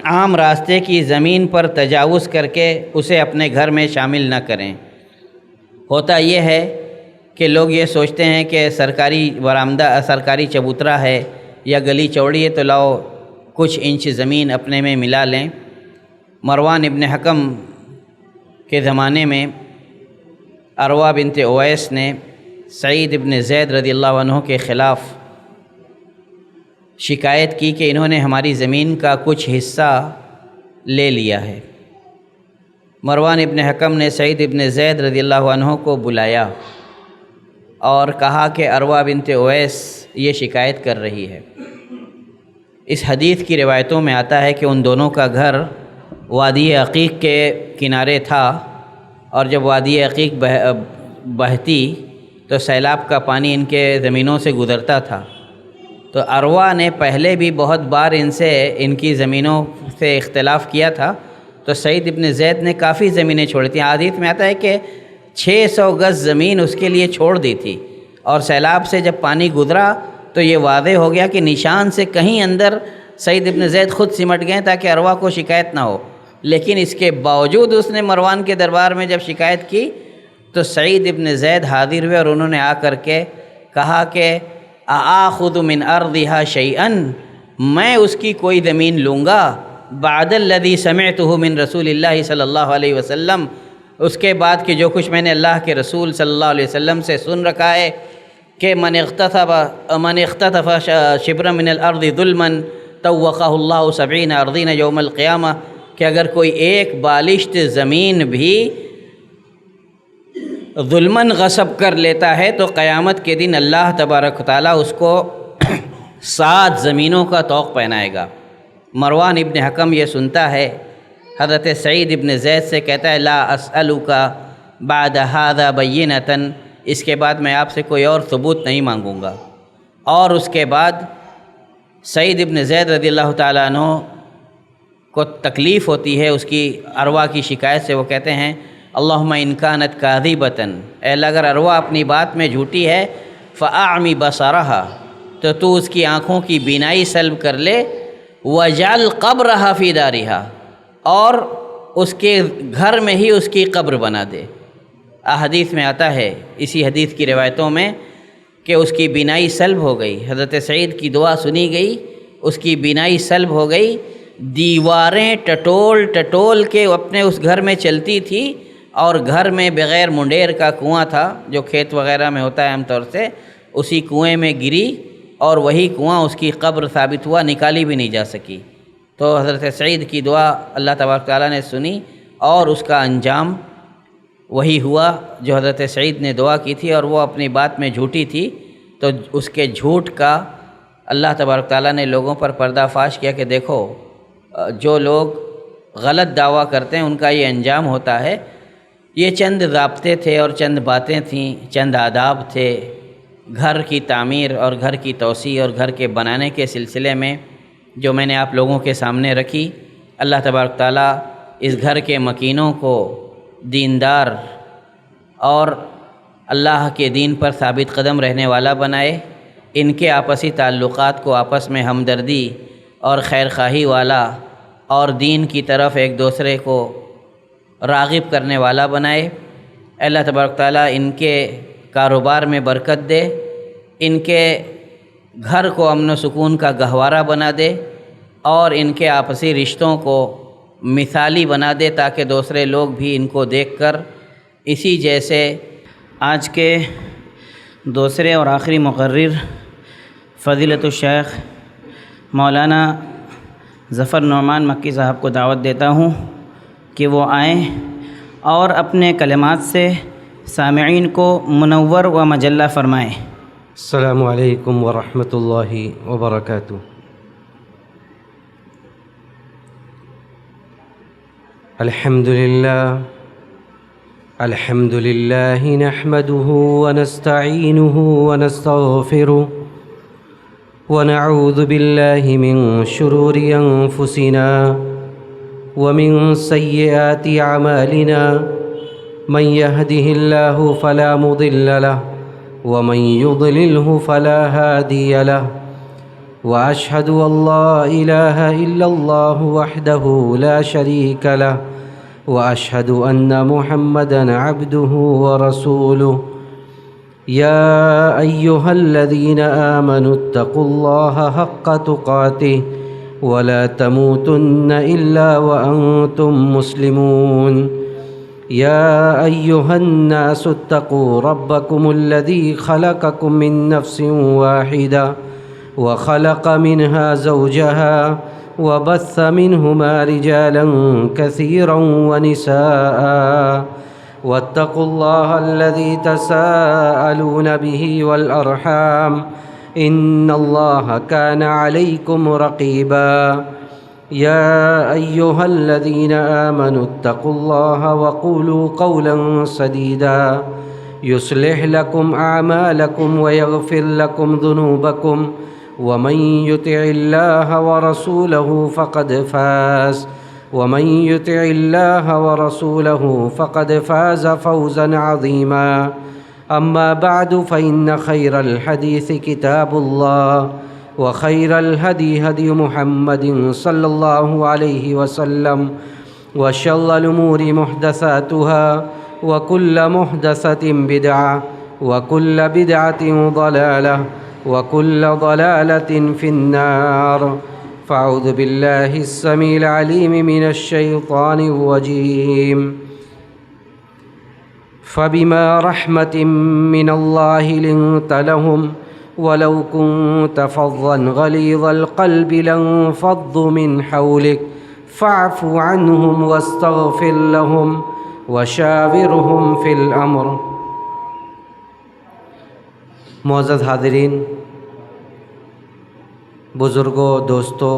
عام راستے کی زمین پر تجاوز کر کے اسے اپنے گھر میں شامل نہ کریں۔ ہوتا یہ ہے کہ لوگ یہ سوچتے ہیں کہ سرکاری برآمدہ سرکاری چبوترا ہے یا گلی چوڑی ہے تو لاؤ کچھ انچ زمین اپنے میں ملا لیں۔ مروان ابن حکم کے زمانے میں عروہ بنت اویس نے سعید ابن زید رضی اللہ عنہ کے خلاف شکایت کی کہ انہوں نے ہماری زمین کا کچھ حصہ لے لیا ہے۔ مروان ابن حکم نے سعید ابن زید رضی اللہ عنہ کو بلایا اور کہا کہ عروہ بنت اویس یہ شکایت کر رہی ہے۔ اس حدیث کی روایتوں میں آتا ہے کہ ان دونوں کا گھر وادی عقیق کے کنارے تھا، اور جب وادی عقیق بہتی تو سیلاب کا پانی ان کے زمینوں سے گزرتا تھا۔ تو عروہ نے پہلے بھی بہت بار ان کی زمینوں سے اختلاف کیا تھا، تو سعید ابن زید نے کافی زمینیں چھوڑی تھیں۔ حدیث میں آتا ہے کہ 600 گز زمین اس کے لیے چھوڑ دی تھی، اور سیلاب سے جب پانی گزرا تو یہ واضح ہو گیا کہ نشان سے کہیں اندر سعید ابن زید خود سمٹ گئے تاکہ عروہ کو شکایت نہ ہو۔ لیکن اس کے باوجود اس نے مروان کے دربار میں جب شکایت کی تو سعید ابن زید حاضر ہوئے اور انہوں نے آ کر کے کہا کہ آخذ من ارضها شیئا، میں اس کی کوئی زمین لوں گا بعد الذی سمعته من رسول اللہ صلی اللہ علیہ وسلم، اس کے بعد کہ جو کچھ میں نے اللہ کے رسول صلی اللہ علیہ وسلم سے سن رکھا ہے کہ من اختطف شبرا من الارض ظلما طوقہ اللہ 70 ارضین یوم القیامہ، کہ اگر کوئی ایک بالشت زمین بھی ظلماً غصب کر لیتا ہے تو قیامت کے دن اللہ تبارک و تعالیٰ اس کو 7 زمینوں کا طوق پہنائے گا۔ مروان ابن حکم یہ سنتا ہے حضرت سعید ابن زید سے کہتا ہے لا اسألک بعد ھذا بینۃ، اس کے بعد میں آپ سے کوئی اور ثبوت نہیں مانگوں گا۔ اور اس کے بعد سعید ابن زید رضی اللہ تعالیٰ عنہ کو تکلیف ہوتی ہے اس کی ارواح کی شکایت سے، وہ کہتے ہیں اللہم ان کانت کاذبۃ، اے اللہ اگر ارواح اپنی بات میں جھوٹی ہے فاعمی بصرہا، تو اس کی آنکھوں کی بینائی سلب کر لے، وجعل قبرہا فی دارہا، اور اس کے گھر میں ہی اس کی قبر بنا دے۔ احادیث میں آتا ہے، اسی حدیث کی روایتوں میں، کہ اس کی بینائی سلب ہو گئی، حضرت سعید کی دعا سنی گئی، اس کی بینائی سلب ہو گئی، دیواریں ٹٹول ٹٹول کے اپنے اس گھر میں چلتی تھی، اور گھر میں بغیر منڈیر کا کنواں تھا جو کھیت وغیرہ میں ہوتا ہے عام طور سے، اسی کنویں میں گری اور وہی کنواں اس کی قبر ثابت ہوا، نکالی بھی نہیں جا سکی۔ تو حضرت سعید کی دعا اللہ تبارک تعالیٰ نے سنی اور اس کا انجام وہی ہوا جو حضرت سعید نے دعا کی تھی، اور وہ اپنی بات میں جھوٹی تھی، تو اس کے جھوٹ کا اللہ تبارک تعالیٰ نے لوگوں پر پردہ فاش کیا کہ دیکھو جو لوگ غلط دعویٰ کرتے ہیں ان کا یہ انجام ہوتا ہے۔ یہ چند ضابطے تھے اور چند باتیں تھیں، چند آداب تھے گھر کی تعمیر اور گھر کی توسیع اور گھر کے بنانے کے سلسلے میں، جو میں نے آپ لوگوں کے سامنے رکھی۔ اللہ تبارک تعالیٰ اس گھر کے مکینوں کو دیندار اور اللہ کے دین پر ثابت قدم رہنے والا بنائے، ان کے آپسی تعلقات کو آپس میں ہمدردی اور خیر خواہی والا اور دین کی طرف ایک دوسرے کو راغب کرنے والا بنائے۔ اللہ تبارک تعالیٰ ان کے کاروبار میں برکت دے، ان کے گھر کو امن و سکون کا گہوارہ بنا دے، اور ان کے آپسی رشتوں کو مثالی بنا دے تاکہ دوسرے لوگ بھی ان کو دیکھ کر اسی جیسے۔ آج کے دوسرے اور آخری مقرر فضیلت الشیخ مولانا ظفر نعمان مکی صاحب کو دعوت دیتا ہوں کہ وہ آئیں اور اپنے کلمات سے سامعین کو منور و مجلہ فرمائیں۔ السلام علیکم ورحمۃ اللہ وبرکاتہ۔ الحمد للہ نحمده ونستعینه ونستغفره ونعوذ باللہ من شرور انفسنا ومن سیئات اعمالنا، من يهده الله فلا مضل له ومن يضلله فلا هادي له، وأشهد أن لا إله إلا الله وحده لا شريك له، وأشهد أن محمدًا عبده ورسوله۔ يا أيها الذين آمنوا اتقوا الله حق تقاته ولا تموتن إلا وأنتم مسلمون۔ يا أيها الناس اتقوا ربكم الذي خلقكم من نفس واحدة وخلق منها زوجها وبث منهما رجالا كثيرا ونساء، واتقوا الله الذي تساءلون به والأرحام إن الله كان عليكم رقيبا۔ يا أيها الذين آمنوا اتقوا الله وقولوا قولا سديدا يصلح لكم أعمالكم ويغفر لكم ذنوبكم، ومن يطع الله ورسوله فقد فاز فوزا عظيما۔ أما بعد فإن خير الحديث كتاب الله، وخير الهدي هدي محمد صلى الله عليه وسلم، وشر الأمور محدثاتها، وكل محدثة بدعة، وكل بدعة ضلالة، وكل ضلالة في النار۔ فأعوذ بالله السميع العليم من الشيطان الرجيم۔ فبما رحمة من الله لنت لهم، ولو كنت فظا غليظ القلب لانفضوا من حولك، فاعف عنهم واستغفر لهم وشاورهم في الأمر۔ معزز حاضرین، بزرگوں، دوستوں،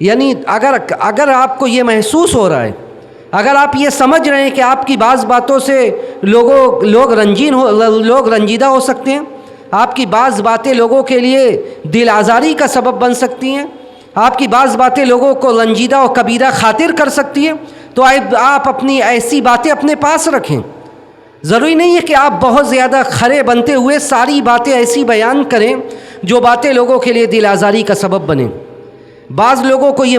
یعنی اگر آپ کو یہ محسوس ہو رہا ہے، اگر آپ یہ سمجھ رہے ہیں کہ آپ کی بعض باتوں سے لوگ رنجیدہ ہو سکتے ہیں، آپ کی بعض باتیں لوگوں کے لیے دل آزاری کا سبب بن سکتی ہیں، آپ کی بعض باتیں لوگوں کو رنجیدہ و کبیرہ خاطر کر سکتی ہیں، تو آپ اپنی ایسی باتیں اپنے پاس رکھیں۔ ضروری نہیں ہے کہ آپ بہت زیادہ کھرے بنتے ہوئے ساری باتیں ایسی بیان کریں جو باتیں لوگوں کے لیے دل آزاری کا سبب بنیں۔ بعض لوگوں کو یہ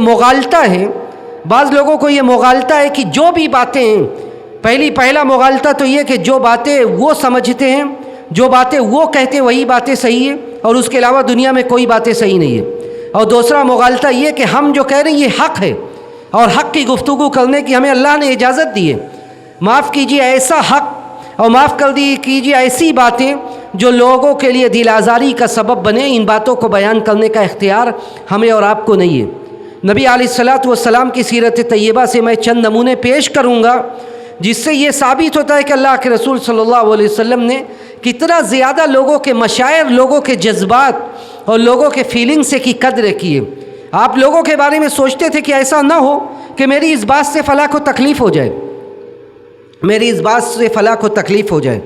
مغالطہ ہے کہ جو بھی باتیں ہیں، پہلا مغالطہ تو یہ کہ جو باتیں وہ سمجھتے ہیں، جو باتیں وہ کہتے ہیں وہی باتیں صحیح ہیں، اور اس کے علاوہ دنیا میں کوئی باتیں صحیح نہیں ہیں۔ اور دوسرا مغالطہ یہ کہ ہم جو کہہ رہے ہیں یہ حق ہے، اور حق کی گفتگو کرنے کی ہمیں اللہ نے اجازت دی ہے۔ معاف کیجیے ایسا حق، اور معاف کیجیے ایسی باتیں جو لوگوں کے لیے دل آزاری کا سبب بنے، ان باتوں کو بیان کرنے کا اختیار ہمیں اور آپ کو نہیں ہے۔ نبی علیہ الصلاۃ والسلام کی سیرت طیبہ سے میں چند نمونے پیش کروں گا، جس سے یہ ثابت ہوتا ہے کہ اللہ کے رسول صلی اللہ علیہ وسلم نے کتنا زیادہ لوگوں کے مشاعر، لوگوں کے جذبات اور لوگوں کے فیلنگ سے کی قدر کی ہے۔ آپ لوگوں کے بارے میں سوچتے تھے کہ ایسا نہ ہو کہ میری اس بات سے فلاں کو تکلیف ہو جائے،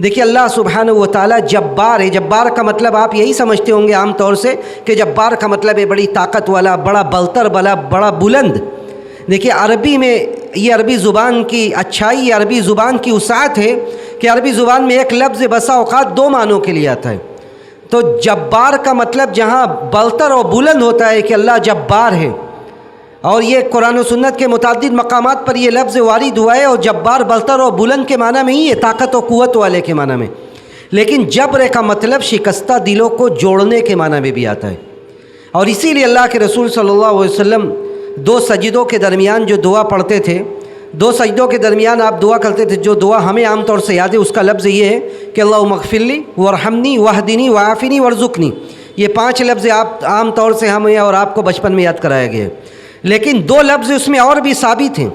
دیکھیے اللہ سبحانہ و تعالیٰ جبار ہے۔ جبار کا مطلب آپ یہی سمجھتے ہوں گے عام طور سے کہ جبار کا مطلب ہے بڑی طاقت والا، بڑا بلتر، بڑا بلند۔ دیکھیے عربی میں یہ عربی زبان کی اچھائی، یہ عربی زبان کی وسعت ہے کہ عربی زبان میں ایک لفظ بسا اوقات دو معنوں کے لیے آتا ہے۔ تو جبار کا مطلب جہاں بلتر اور بلند ہوتا ہے کہ اللہ جبار ہے، اور یہ قرآن و سنت کے متعدد مقامات پر یہ لفظ وارد ہوا ہے، اور جبار بلتر اور بلند کے معنی میں ہی ہے، طاقت و قوت والے کے معنی میں۔ لیکن جبر کا مطلب شکستہ دلوں کو جوڑنے کے معنی میں بھی آتا ہے، اور اسی لیے اللہ کے رسول صلی اللہ علیہ وسلم دو سجدوں کے درمیان جو دعا پڑھتے تھے، دو سجدوں کے درمیان آپ دعا کرتے تھے، جو دعا ہمیں عام طور سے یاد ہے اس کا لفظ یہ ہے کہ اللہم اغفر لی وارحمنی واہدنی وعافنی وارزقنی۔ یہ 5 لفظ آپ عام طور سے ہمیں اور آپ کو بچپن میں یاد کرایا گیا ہے، لیکن 2 لفظ اس میں اور بھی ثابت ہیں۔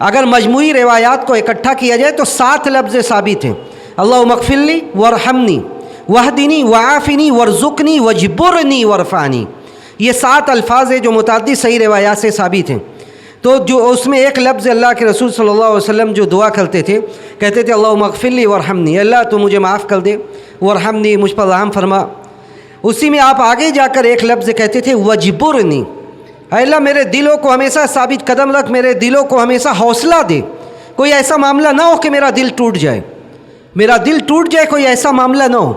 اگر مجموعی روایات کو اکٹھا کیا جائے تو 7 لفظ ثابت ہیں۔ اللہم اغفر لی وارحمنی واہدنی وعافنی وارزقنی واجبرنی وارفعنی، یہ 7 الفاظ ہیں جو متعدد صحیح روایات سے ثابت ہیں۔ تو جو اس میں ایک لفظ اللہ کے رسول صلی اللہ علیہ وسلم جو دعا کرتے تھے، کہتے تھے اللہم اغفر لی وارحمنی، اللہ تو مجھے معاف کر دے، وارحمنی مجھ پر رحم فرما۔ اسی میں آپ آگے جا کر ایک لفظ کہتے تھے واجبرنی، اے اللہ میرے دلوں کو ہمیشہ ثابت قدم رکھ، میرے دلوں کو ہمیشہ حوصلہ دے، کوئی ایسا معاملہ نہ ہو کہ میرا دل ٹوٹ جائے، کوئی ایسا معاملہ نہ ہو۔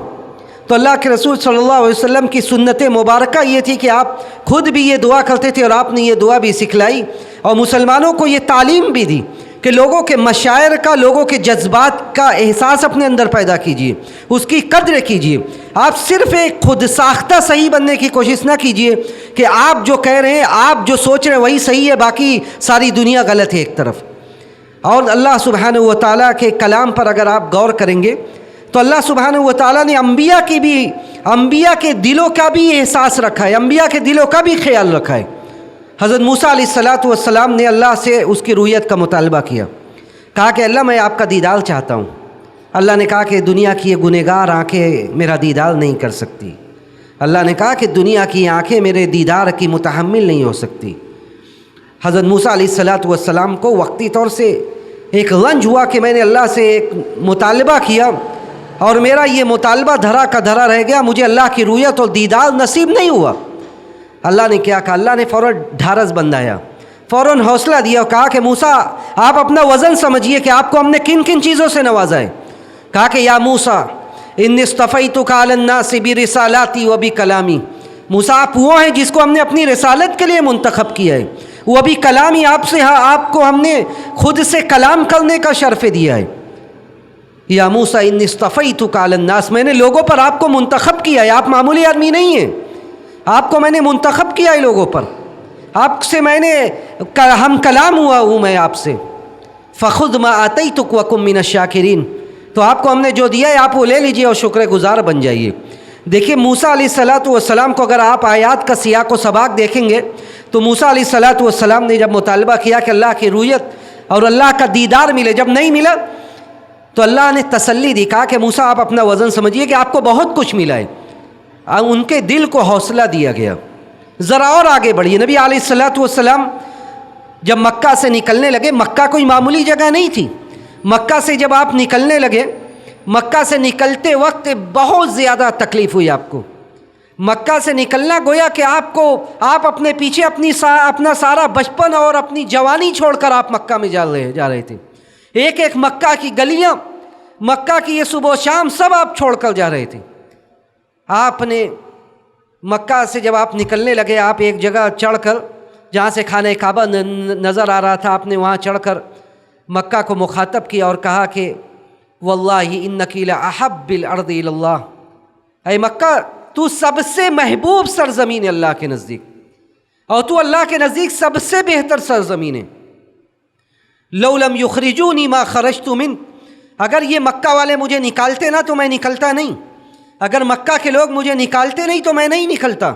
تو اللہ کے رسول صلی اللہ علیہ وسلم کی سنت مبارکہ یہ تھی کہ آپ خود بھی یہ دعا کرتے تھے، اور آپ نے یہ دعا بھی سکھلائی اور مسلمانوں کو یہ تعلیم بھی دی کہ لوگوں کے مشاعر کا، لوگوں کے جذبات کا احساس اپنے اندر پیدا کیجیے، اس کی قدر کیجیے۔ آپ صرف ایک خود ساختہ صحیح بننے کی کوشش نہ کیجیے کہ آپ جو کہہ رہے ہیں، آپ جو سوچ رہے ہیں وہی صحیح ہے، باقی ساری دنیا غلط ہے ایک طرف۔ اور اللہ سبحانہ و تعالیٰ کے کلام پر اگر آپ غور کریں گے تو اللہ سبحانہ و تعالیٰ نے انبیاء کے دلوں کا بھی احساس رکھا ہے، انبیاء کے دلوں کا بھی خیال رکھا ہے۔ حضرت موسیٰ علیہ الصلاۃ والسلام نے اللہ سے اس کی رویت کا مطالبہ کیا، کہا کہ اللہ میں آپ کا دیدار چاہتا ہوں۔ اللہ نے کہا کہ دنیا کی یہ گنہگار آنکھیں میرا دیدار نہیں کر سکتی۔ اللہ نے کہا کہ دنیا کی آنکھیں میرے دیدار کی متحمل نہیں ہو سکتی۔ حضرت موسیٰ علیہ الصلاۃ والسلام کو وقتی طور سے ایک رنج ہوا کہ میں نے اللہ سے ایک مطالبہ کیا اور میرا یہ مطالبہ دھرا کا دھرا رہ گیا، مجھے اللہ کی رویت اور دیدار نصیب نہیں ہوا۔ اللہ نے کیا کہا؟ اللہ نے فوراً ڈھارس بندھایا، فوراً حوصلہ دیا اور کہا کہ موسیٰ آپ اپنا وزن سمجھیے کہ آپ کو ہم نے کن کن چیزوں سے نوازا ہے۔ کہا کہ یا موسیٰ انی اصطفیتک علی الناس برسالاتی وبکلامی، موسیٰ آپ وہ ہیں جس کو ہم نے اپنی رسالت کے لیے منتخب کیا ہے، وہ بھی کلامی، آپ کو ہم نے خود سے کلام کرنے کا شرف دیا ہے۔ یا موسیٰ انی اصطفیتک علی الناس، میں نے لوگوں پر آپ کو منتخب کیا ہے، آپ معمولی آدمی نہیں ہیں، آپ کو میں نے منتخب کیا ہے لوگوں پر، آپ سے میں نے ہم کلام ہوا ہوں میں آپ سے۔ فخذ ما آتیتک وکن من الشاکرین، تو آپ کو ہم نے جو دیا ہے آپ وہ لے لیجئے اور شکر گزار بن جائیے۔ دیکھیے موسیٰ علیہ الصلاۃ والسلام کو اگر آپ آیات کا سیاق و سباق دیکھیں گے تو موسیٰ علیہ الصلاۃ والسلام نے جب مطالبہ کیا کہ اللہ کی رویت اور اللہ کا دیدار ملے، جب نہیں ملا تو اللہ نے تسلی دی، کہا کہ موسیٰ آپ اپنا وزن سمجھیے کہ آپ کو بہت کچھ ملا ہے۔ ان کے دل کو حوصلہ دیا گیا ذرا اور آگے بڑھیے. نبی علیہ الصلوۃ والسلام جب مکہ سے نکلنے لگے، مکہ کوئی معمولی جگہ نہیں تھی. مکہ سے جب آپ نکلنے لگے، مکہ سے نکلتے وقت بہت زیادہ تکلیف ہوئی آپ کو. مکہ سے نکلنا گویا کہ آپ اپنے پیچھے اپنا سارا بچپن اور اپنی جوانی چھوڑ کر آپ مکہ میں جا رہے تھے. ایک ایک مکہ کی گلیاں، مکہ کی یہ صبح و شام سب آپ چھوڑ کر جا رہے تھے. آپ نے مکہ سے جب آپ نکلنے لگے، آپ ایک جگہ چڑھ کر جہاں سے خانہ کعبہ نظر آ رہا تھا، آپ نے وہاں چڑھ کر مکہ کو مخاطب کیا اور کہا کہ واللہ انک لاحب الارض الی اللہ، اے مکہ تو سب سے محبوب سرزمین ہے اللہ کے نزدیک، اور تو اللہ کے نزدیک سب سے بہتر سرزمین ہے. لو لم یخرجونی ما خرجت من، اگر یہ مکہ والے مجھے نکالتے نہ تو میں نکلتا نہیں، اگر مکہ کے لوگ مجھے نکالتے نہیں تو میں نہیں نکلتا.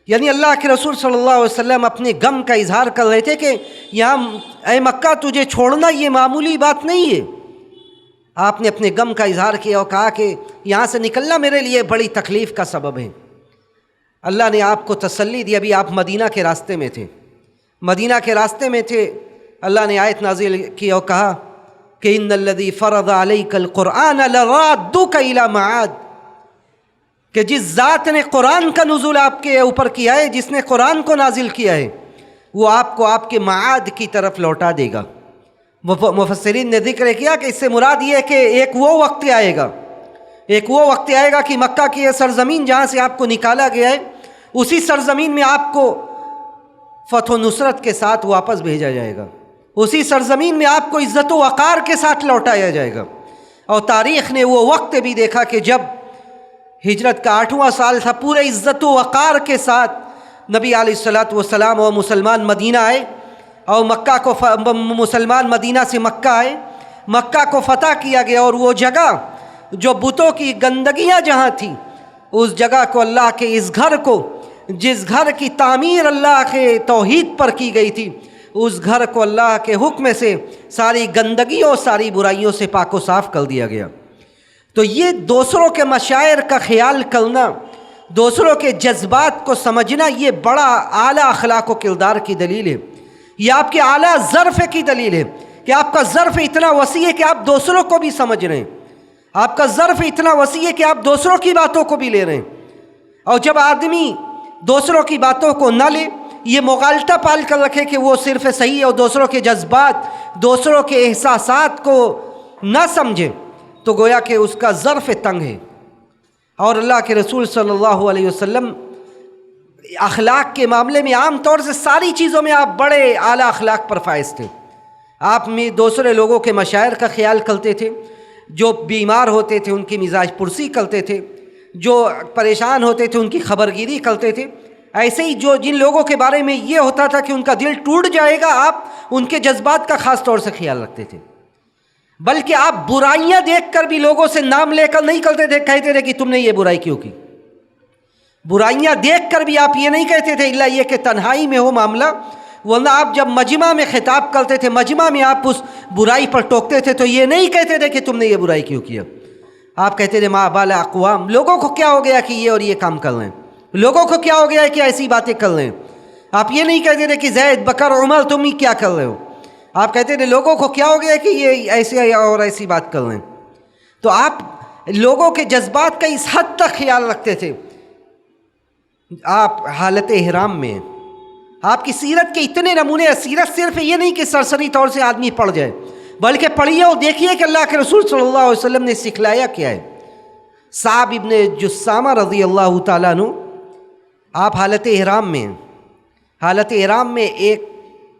یعنی اللہ کے رسول صلی اللہ علیہ وسلم اپنے غم کا اظہار کر رہے تھے کہ یہاں اے مکہ تجھے چھوڑنا یہ معمولی بات نہیں ہے. آپ نے اپنے غم کا اظہار کیا اور کہا کہ یہاں سے نکلنا میرے لیے بڑی تکلیف کا سبب ہے. اللہ نے آپ کو تسلی دی. ابھی آپ مدینہ کے راستے میں تھے، مدینہ کے راستے میں تھے، اللہ نے آیت نازل کی اور کہا کہ ان الذی فرض علیک القرآن لرادک الی معاد، کہ جس ذات نے قرآن کا نزول آپ کے اوپر کیا ہے، جس نے قرآن کو نازل کیا ہے، وہ آپ کو آپ کے معاد کی طرف لوٹا دے گا. مفسرین نے ذکر کیا کہ اس سے مراد یہ ہے کہ ایک وہ وقت آئے گا کہ مکہ کی یہ سرزمین جہاں سے آپ کو نکالا گیا ہے، اسی سرزمین میں آپ کو فتح و نصرت کے ساتھ واپس بھیجا جائے گا، اسی سرزمین میں آپ کو عزت و وقار کے ساتھ لوٹایا جائے گا. اور تاریخ نے وہ وقت بھی دیکھا کہ جب ہجرت کا 8واں سال تھا، پورے عزت و وقار کے ساتھ نبی علیہ الصلوۃ والسلام اور مسلمان مدینہ آئے، اور مسلمان مدینہ سے مکہ آئے، مکہ کو فتح کیا گیا. اور وہ جگہ جو بتوں کی گندگیاں جہاں تھیں، اس جگہ کو اللہ کے اس گھر کو، جس گھر کی تعمیر اللہ کے توحید پر کی گئی تھی، اس گھر کو اللہ کے حکم سے ساری گندگیوں، ساری برائیوں سے پاک و صاف کر دیا گیا. تو یہ دوسروں کے مشاعر کا خیال کرنا، دوسروں کے جذبات کو سمجھنا، یہ بڑا اعلیٰ اخلاق و کردار کی دلیل ہے. یہ آپ کے اعلیٰ ظرف کی دلیل ہے کہ آپ کا ظرف اتنا وسیع ہے کہ آپ دوسروں کو بھی سمجھ رہے ہیں، آپ کا ظرف اتنا وسیع ہے کہ آپ دوسروں کی باتوں کو بھی لے رہے ہیں. اور جب آدمی دوسروں کی باتوں کو نہ لے، یہ مغالطہ پال کر رکھے کہ وہ صرف صحیح ہے، اور دوسروں کے جذبات، دوسروں کے احساسات کو نہ سمجھے، تو گویا کہ اس کا ظرف تنگ ہے. اور اللہ کے رسول صلی اللہ علیہ وسلم اخلاق کے معاملے میں عام طور سے ساری چیزوں میں آپ بڑے اعلیٰ اخلاق پر فائز تھے. آپ میں دوسرے لوگوں کے مشاعر کا خیال کرتے تھے، جو بیمار ہوتے تھے ان کی مزاج پرسی کرتے تھے، جو پریشان ہوتے تھے ان کی خبرگیری کرتے تھے. ایسے ہی جن لوگوں کے بارے میں یہ ہوتا تھا کہ ان کا دل ٹوٹ جائے گا، آپ ان کے جذبات کا خاص طور سے خیال رکھتے تھے. بلکہ آپ برائیاں دیکھ کر بھی لوگوں سے نام لے کر نہیں کرتے تھے، کہتے تھے کہ تم نے یہ برائی کیوں کی. برائیاں دیکھ کر بھی آپ یہ نہیں کہتے تھے الا یہ کہ تنہائی میں ہو معاملہ، ورنہ آپ جب مجمع میں خطاب کرتے تھے، مجمع میں آپ اس برائی پر ٹوکتے تھے، تو یہ نہیں کہتے تھے کہ تم نے یہ برائی کیوں کیا. آپ کہتے تھے ما بال اقوام، لوگوں کو کیا ہو گیا کہ یہ اور یہ کام کر رہے ہیں، لوگوں کو کیا ہو گیا کہ ایسی باتیں کر رہے ہیں. آپ یہ نہیں کہتے تھے کہ زید، بکر، عمر تم ہی کیا کر رہے ہو. آپ کہتے تھے لوگوں کو کیا ہو گیا کہ یہ ایسے اور ایسی بات کر رہے ہیں. تو آپ لوگوں کے جذبات کا اس حد تک خیال رکھتے تھے. آپ حالت احرام میں ہیں، آپ کی سیرت کے اتنے نمونے. سیرت صرف یہ نہیں کہ سرسری طور سے آدمی پڑھ جائے، بلکہ پڑھیے اور دیکھیے کہ اللہ کے رسول صلی اللہ علیہ وسلم نے سکھلایا کیا ہے. صعب ابن جسامہ رضی اللہ تعالیٰ عنہ، آپ حالت احرام میں ہیں. حالت احرام میں ایک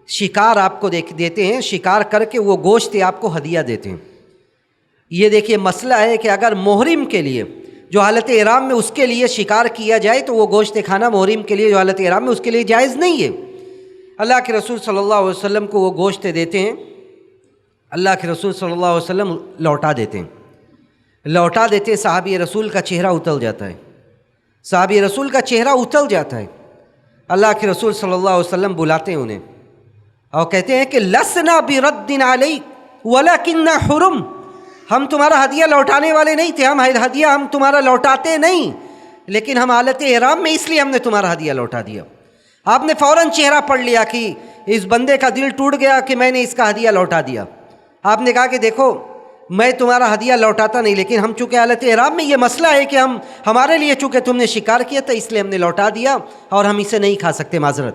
شکار آپ کو دیتے ہیں، شکار کر کے وہ گوشت آپ کو ہدیہ دیتے ہیں. یہ دیکھیے مسئلہ ہے کہ اگر محرم کے لیے جو حالت احرام میں اس کے لیے شکار کیا جائے تو وہ گوشت کھانا محرم کے لیے جو حالت احرام میں اس کے لیے جائز نہیں ہے. اللہ کے رسول صلی اللہ علیہ وسلم کو وہ گوشت دیتے ہیں، اللہ کے رسول صلی اللہ علیہ وسلم لوٹا دیتے ہیں. لوٹا دیتے صحابی رسول کا چہرہ اتل جاتا ہے، صحابی رسول کا چہرہ اتل جاتا ہے. اللہ کے رسول صلی اللہ علیہ وسلم بلاتے ہیں انہیں اور کہتے ہیں کہ لسنا برد علیک ولکننا حرم، ہم تمہارا ہدیہ لوٹانے والے نہیں تھے، ہم تمہارا لوٹاتے نہیں، لیکن ہم حالت احرام میں اس لیے ہم نے تمہارا ہدیہ لوٹا دیا۔ آپ نے فوراً چہرہ پڑھ لیا کہ اس بندے کا دل ٹوٹ گیا کہ میں نے اس کا ہدیہ لوٹا دیا۔ آپ نے کہا کہ دیکھو میں تمہارا ہدیہ لوٹاتا نہیں، لیکن ہم چونکہ حالت احرام میں یہ مسئلہ ہے کہ ہمارے لیے چونکہ تم نے شکار کیا تھا اس لیے ہم نے لوٹا دیا اور ہم اسے نہیں کھا سکتے، معذرت۔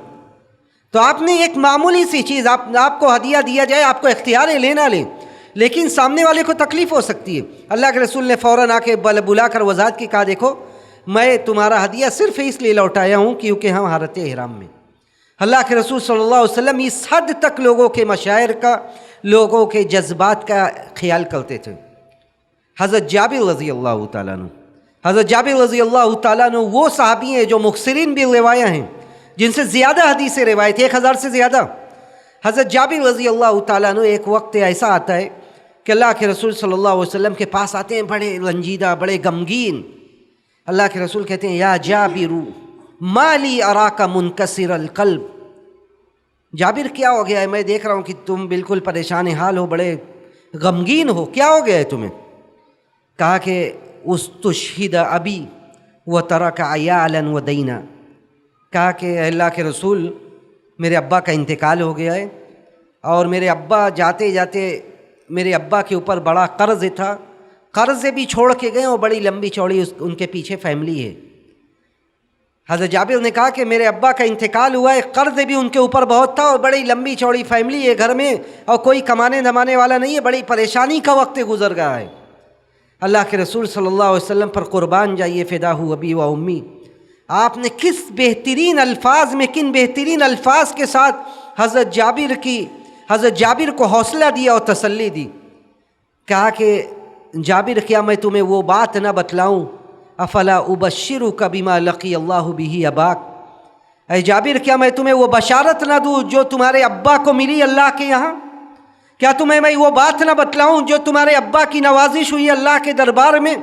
تو آپ نے ایک معمولی سی چیز، آپ کو ہدیہ دیا جائے، آپ کو اختیار ہے لینا لیں، لیکن سامنے والے کو تکلیف ہو سکتی ہے۔ اللہ کے رسول نے فوراً آ کے بلا کر وضاحت کی، کہا دیکھو میں تمہارا ہدیہ صرف اس لیے لوٹایا ہوں کیونکہ ہم حالت احرام میں۔ اللہ کے رسول صلی اللہ علیہ وسلم اس حد تک لوگوں کے مشاعر کا، لوگوں کے جذبات کا خیال کرتے تھے۔ حضرت جابر رضی اللہ تعالیٰ عنہ، حضرت جابر رضی اللہ تعالیٰ عنہ وہ صحابی ہیں جو مکثرین بھی روایہ ہیں، جن سے زیادہ حدیثیں روایت 1000 سے زیادہ۔ حضرت جابر رضی اللہ تعالیٰ عنہ ایک وقت ایسا آتا ہے کہ اللہ کے رسول صلی اللہ علیہ وسلم کے پاس آتے ہیں بڑے رنجیدہ، بڑے غمگین۔ اللہ کے رسول کہتے ہیں یا جابر ما لی اراک منکسر القلب، جابر کیا ہو گیا ہے؟ میں دیکھ رہا ہوں کہ تم بالکل پریشان حال ہو، بڑے غمگین ہو، کیا ہو گیا ہے تمہیں؟ کہا کہ استشہد ابی وترک عیالا ودینا، کہا کہ اللہ کے رسول میرے ابا کا انتقال ہو گیا ہے اور میرے ابا جاتے جاتے میرے ابا کے اوپر بڑا قرض تھا، قرض بھی چھوڑ کے گئے اور بڑی لمبی چوڑی ان کے پیچھے فیملی ہے۔ حضرت جابر نے کہا کہ میرے ابا کا انتقال ہوا ہے، قرض بھی ان کے اوپر بہت تھا اور بڑی لمبی چوڑی فیملی ہے گھر میں، اور کوئی کمانے دھمانے والا نہیں ہے، بڑی پریشانی کا وقت گزر گیا ہے۔ اللہ کے رسول صلی اللہ علیہ وسلم پر قربان جائیے، فداہ ابی و امی، آپ نے کس بہترین الفاظ میں، کن بہترین الفاظ کے ساتھ حضرت جابر کو حوصلہ دیا اور تسلی دی۔ کہا کہ جابر کیا میں تمہیں وہ بات نہ بتلاؤں، افلا ابشرک بما لقی اللہ بہ اباک، اے جابر کیا میں تمہیں وہ بشارت نہ دوں جو تمہارے ابا کو ملی اللہ کے یہاں؟ کیا تمہیں میں وہ بات نہ بتلاؤں جو تمہارے ابا کی نوازش ہوئی اللہ کے دربار میں؟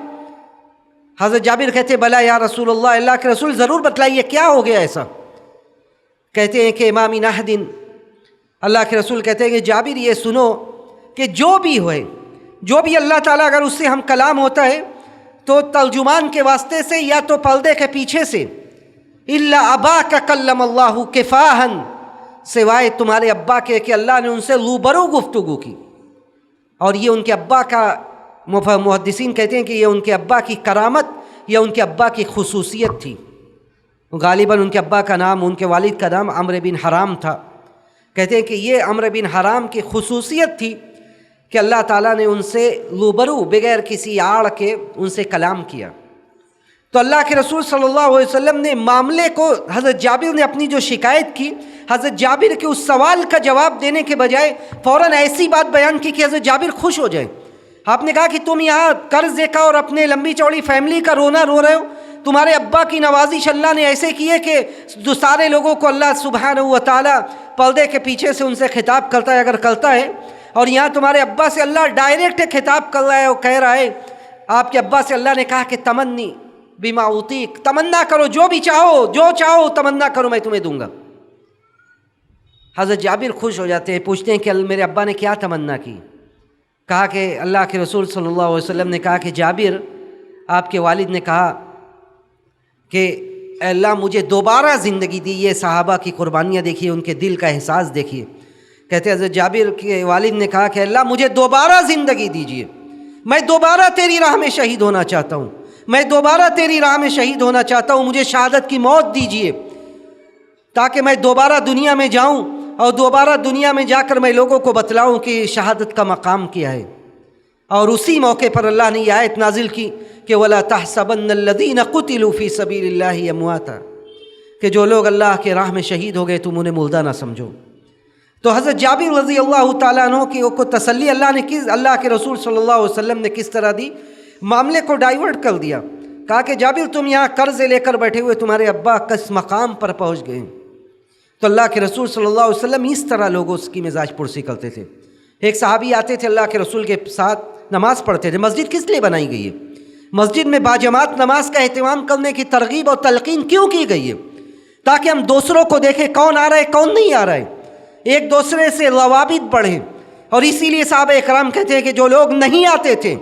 حضرت جابر کہتے بلا یا رسول اللہ، اللہ کے رسول ضرور بتلائیے کیا ہو گیا ایسا؟ کہتے ہیں کہ امام نہدن، اللہ کے رسول کہتے ہیں کہ جابر یہ سنو کہ جو بھی ہوئے، جو بھی اللہ تعالیٰ اگر اس سے ہم کلام ہوتا ہے تو ترجمان کے واسطے سے یا تو پردے کے پیچھے سے، الا اباک کلم اللہ کفاہن، سوائے تمہارے ابا کے کہ اللہ نے ان سے روبرو گفتگو کی۔ اور یہ ان کے ابا کا، محدثین کہتے ہیں کہ یہ ان کے ابا کی کرامت یا ان کے ابا کی خصوصیت تھی۔ غالباً ان کے ابا کا نام، ان کے والد کا نام عمرو بن حرام تھا۔ کہتے ہیں کہ یہ عمرو بن حرام کی خصوصیت تھی کہ اللہ تعالیٰ نے ان سے روبرو بغیر کسی آڑ کے ان سے کلام کیا۔ تو اللہ کے رسول صلی اللہ علیہ وسلم نے معاملے کو، حضرت جابر نے اپنی جو شکایت کی، حضرت جابر کے اس سوال کا جواب دینے کے بجائے فوراً ایسی بات بیان کی کہ حضرت جابر خوش ہو جائیں۔ آپ نے کہا کہ تم یہاں قرض کا اور اپنے لمبی چوڑی فیملی کا رونا رو رہے ہو، تمہارے ابا کی نوازش اللہ نے ایسے کی ہے کہ جو سارے لوگوں کو اللہ سبحانہ و تعالیٰ پردے کے پیچھے سے ان سے خطاب کرتا ہے، اگر کرتا ہے، اور یہاں تمہارے ابا سے اللہ ڈائریکٹ خطاب کر رہا ہے اور کہہ رہا ہے، آپ کے ابا سے اللہ نے کہا کہ تمنی بما اوتیک، تمنا کرو جو بھی چاہو، جو چاہو تمنا کرو میں تمہیں دوں گا۔ حضرت جابر خوش ہو جاتے ہیں، پوچھتے ہیں کہ میرے ابا نے کیا تمنا کی؟ کہا کہ اللہ کے رسول صلی اللہ علیہ وسلم نے کہا کہ جابر، آپ کے والد نے کہا کہ اے اللہ مجھے دوبارہ زندگی دی۔ یہ صحابہ کی قربانیاں دیکھیے، ان کے دل کا احساس دیکھیے۔ کہتے حضرت جابر کے والد نے کہا کہ اللہ مجھے دوبارہ زندگی دیجیے، میں دوبارہ تیری راہ میں شہید ہونا چاہتا ہوں، میں دوبارہ تیری راہ میں شہید ہونا چاہتا ہوں، مجھے شہادت کی موت دیجیے تاکہ میں دوبارہ دنیا میں جاؤں اور دوبارہ دنیا میں جا کر میں لوگوں کو بتلاؤں کہ شہادت کا مقام کیا ہے۔ اور اسی موقع پر اللہ نے یہ آیت نازل کی کہ وَلَا تَحْسَبَنَّ الَّذِينَ قُتِلُوا فِي سَبِيلِ اللَّهِ أَمْوَاتًا، کہ جو لوگ اللہ کے راہ میں شہید ہو گئے تم انہیں مردہ نہ سمجھو۔ تو حضرت جابر رضی اللہ تعالیٰ عنہ کی کو تسلی اللہ کے رسول صلی اللہ علیہ وسلم نے کس طرح دی، معاملے کو ڈائیورٹ کر دیا۔ کہا کہ جابر تم یہاں قرض لے کر بیٹھے ہوئے، تمہارے ابا کس مقام پر پہنچ گئے۔ تو اللہ کے رسول صلی اللہ علیہ وسلم اس طرح لوگوں کی مزاج پرسی کرتے تھے۔ ایک صحابی آتے تھے اللہ کے رسول کے ساتھ نماز پڑھتے تھے۔ مسجد کس لیے بنائی گئی ہے؟ مسجد میں باجماعت نماز کا اہتمام کرنے کی ترغیب اور تلقین کیوں کی گئی ہے؟ تاکہ ہم دوسروں کو دیکھیں کون آ رہا ہے کون نہیں آ رہا ہے، ایک دوسرے سے روابط بڑھیں۔ اور اسی لیے صحابہ اکرام کہتے ہیں کہ جو لوگ نہیں آتے تھے،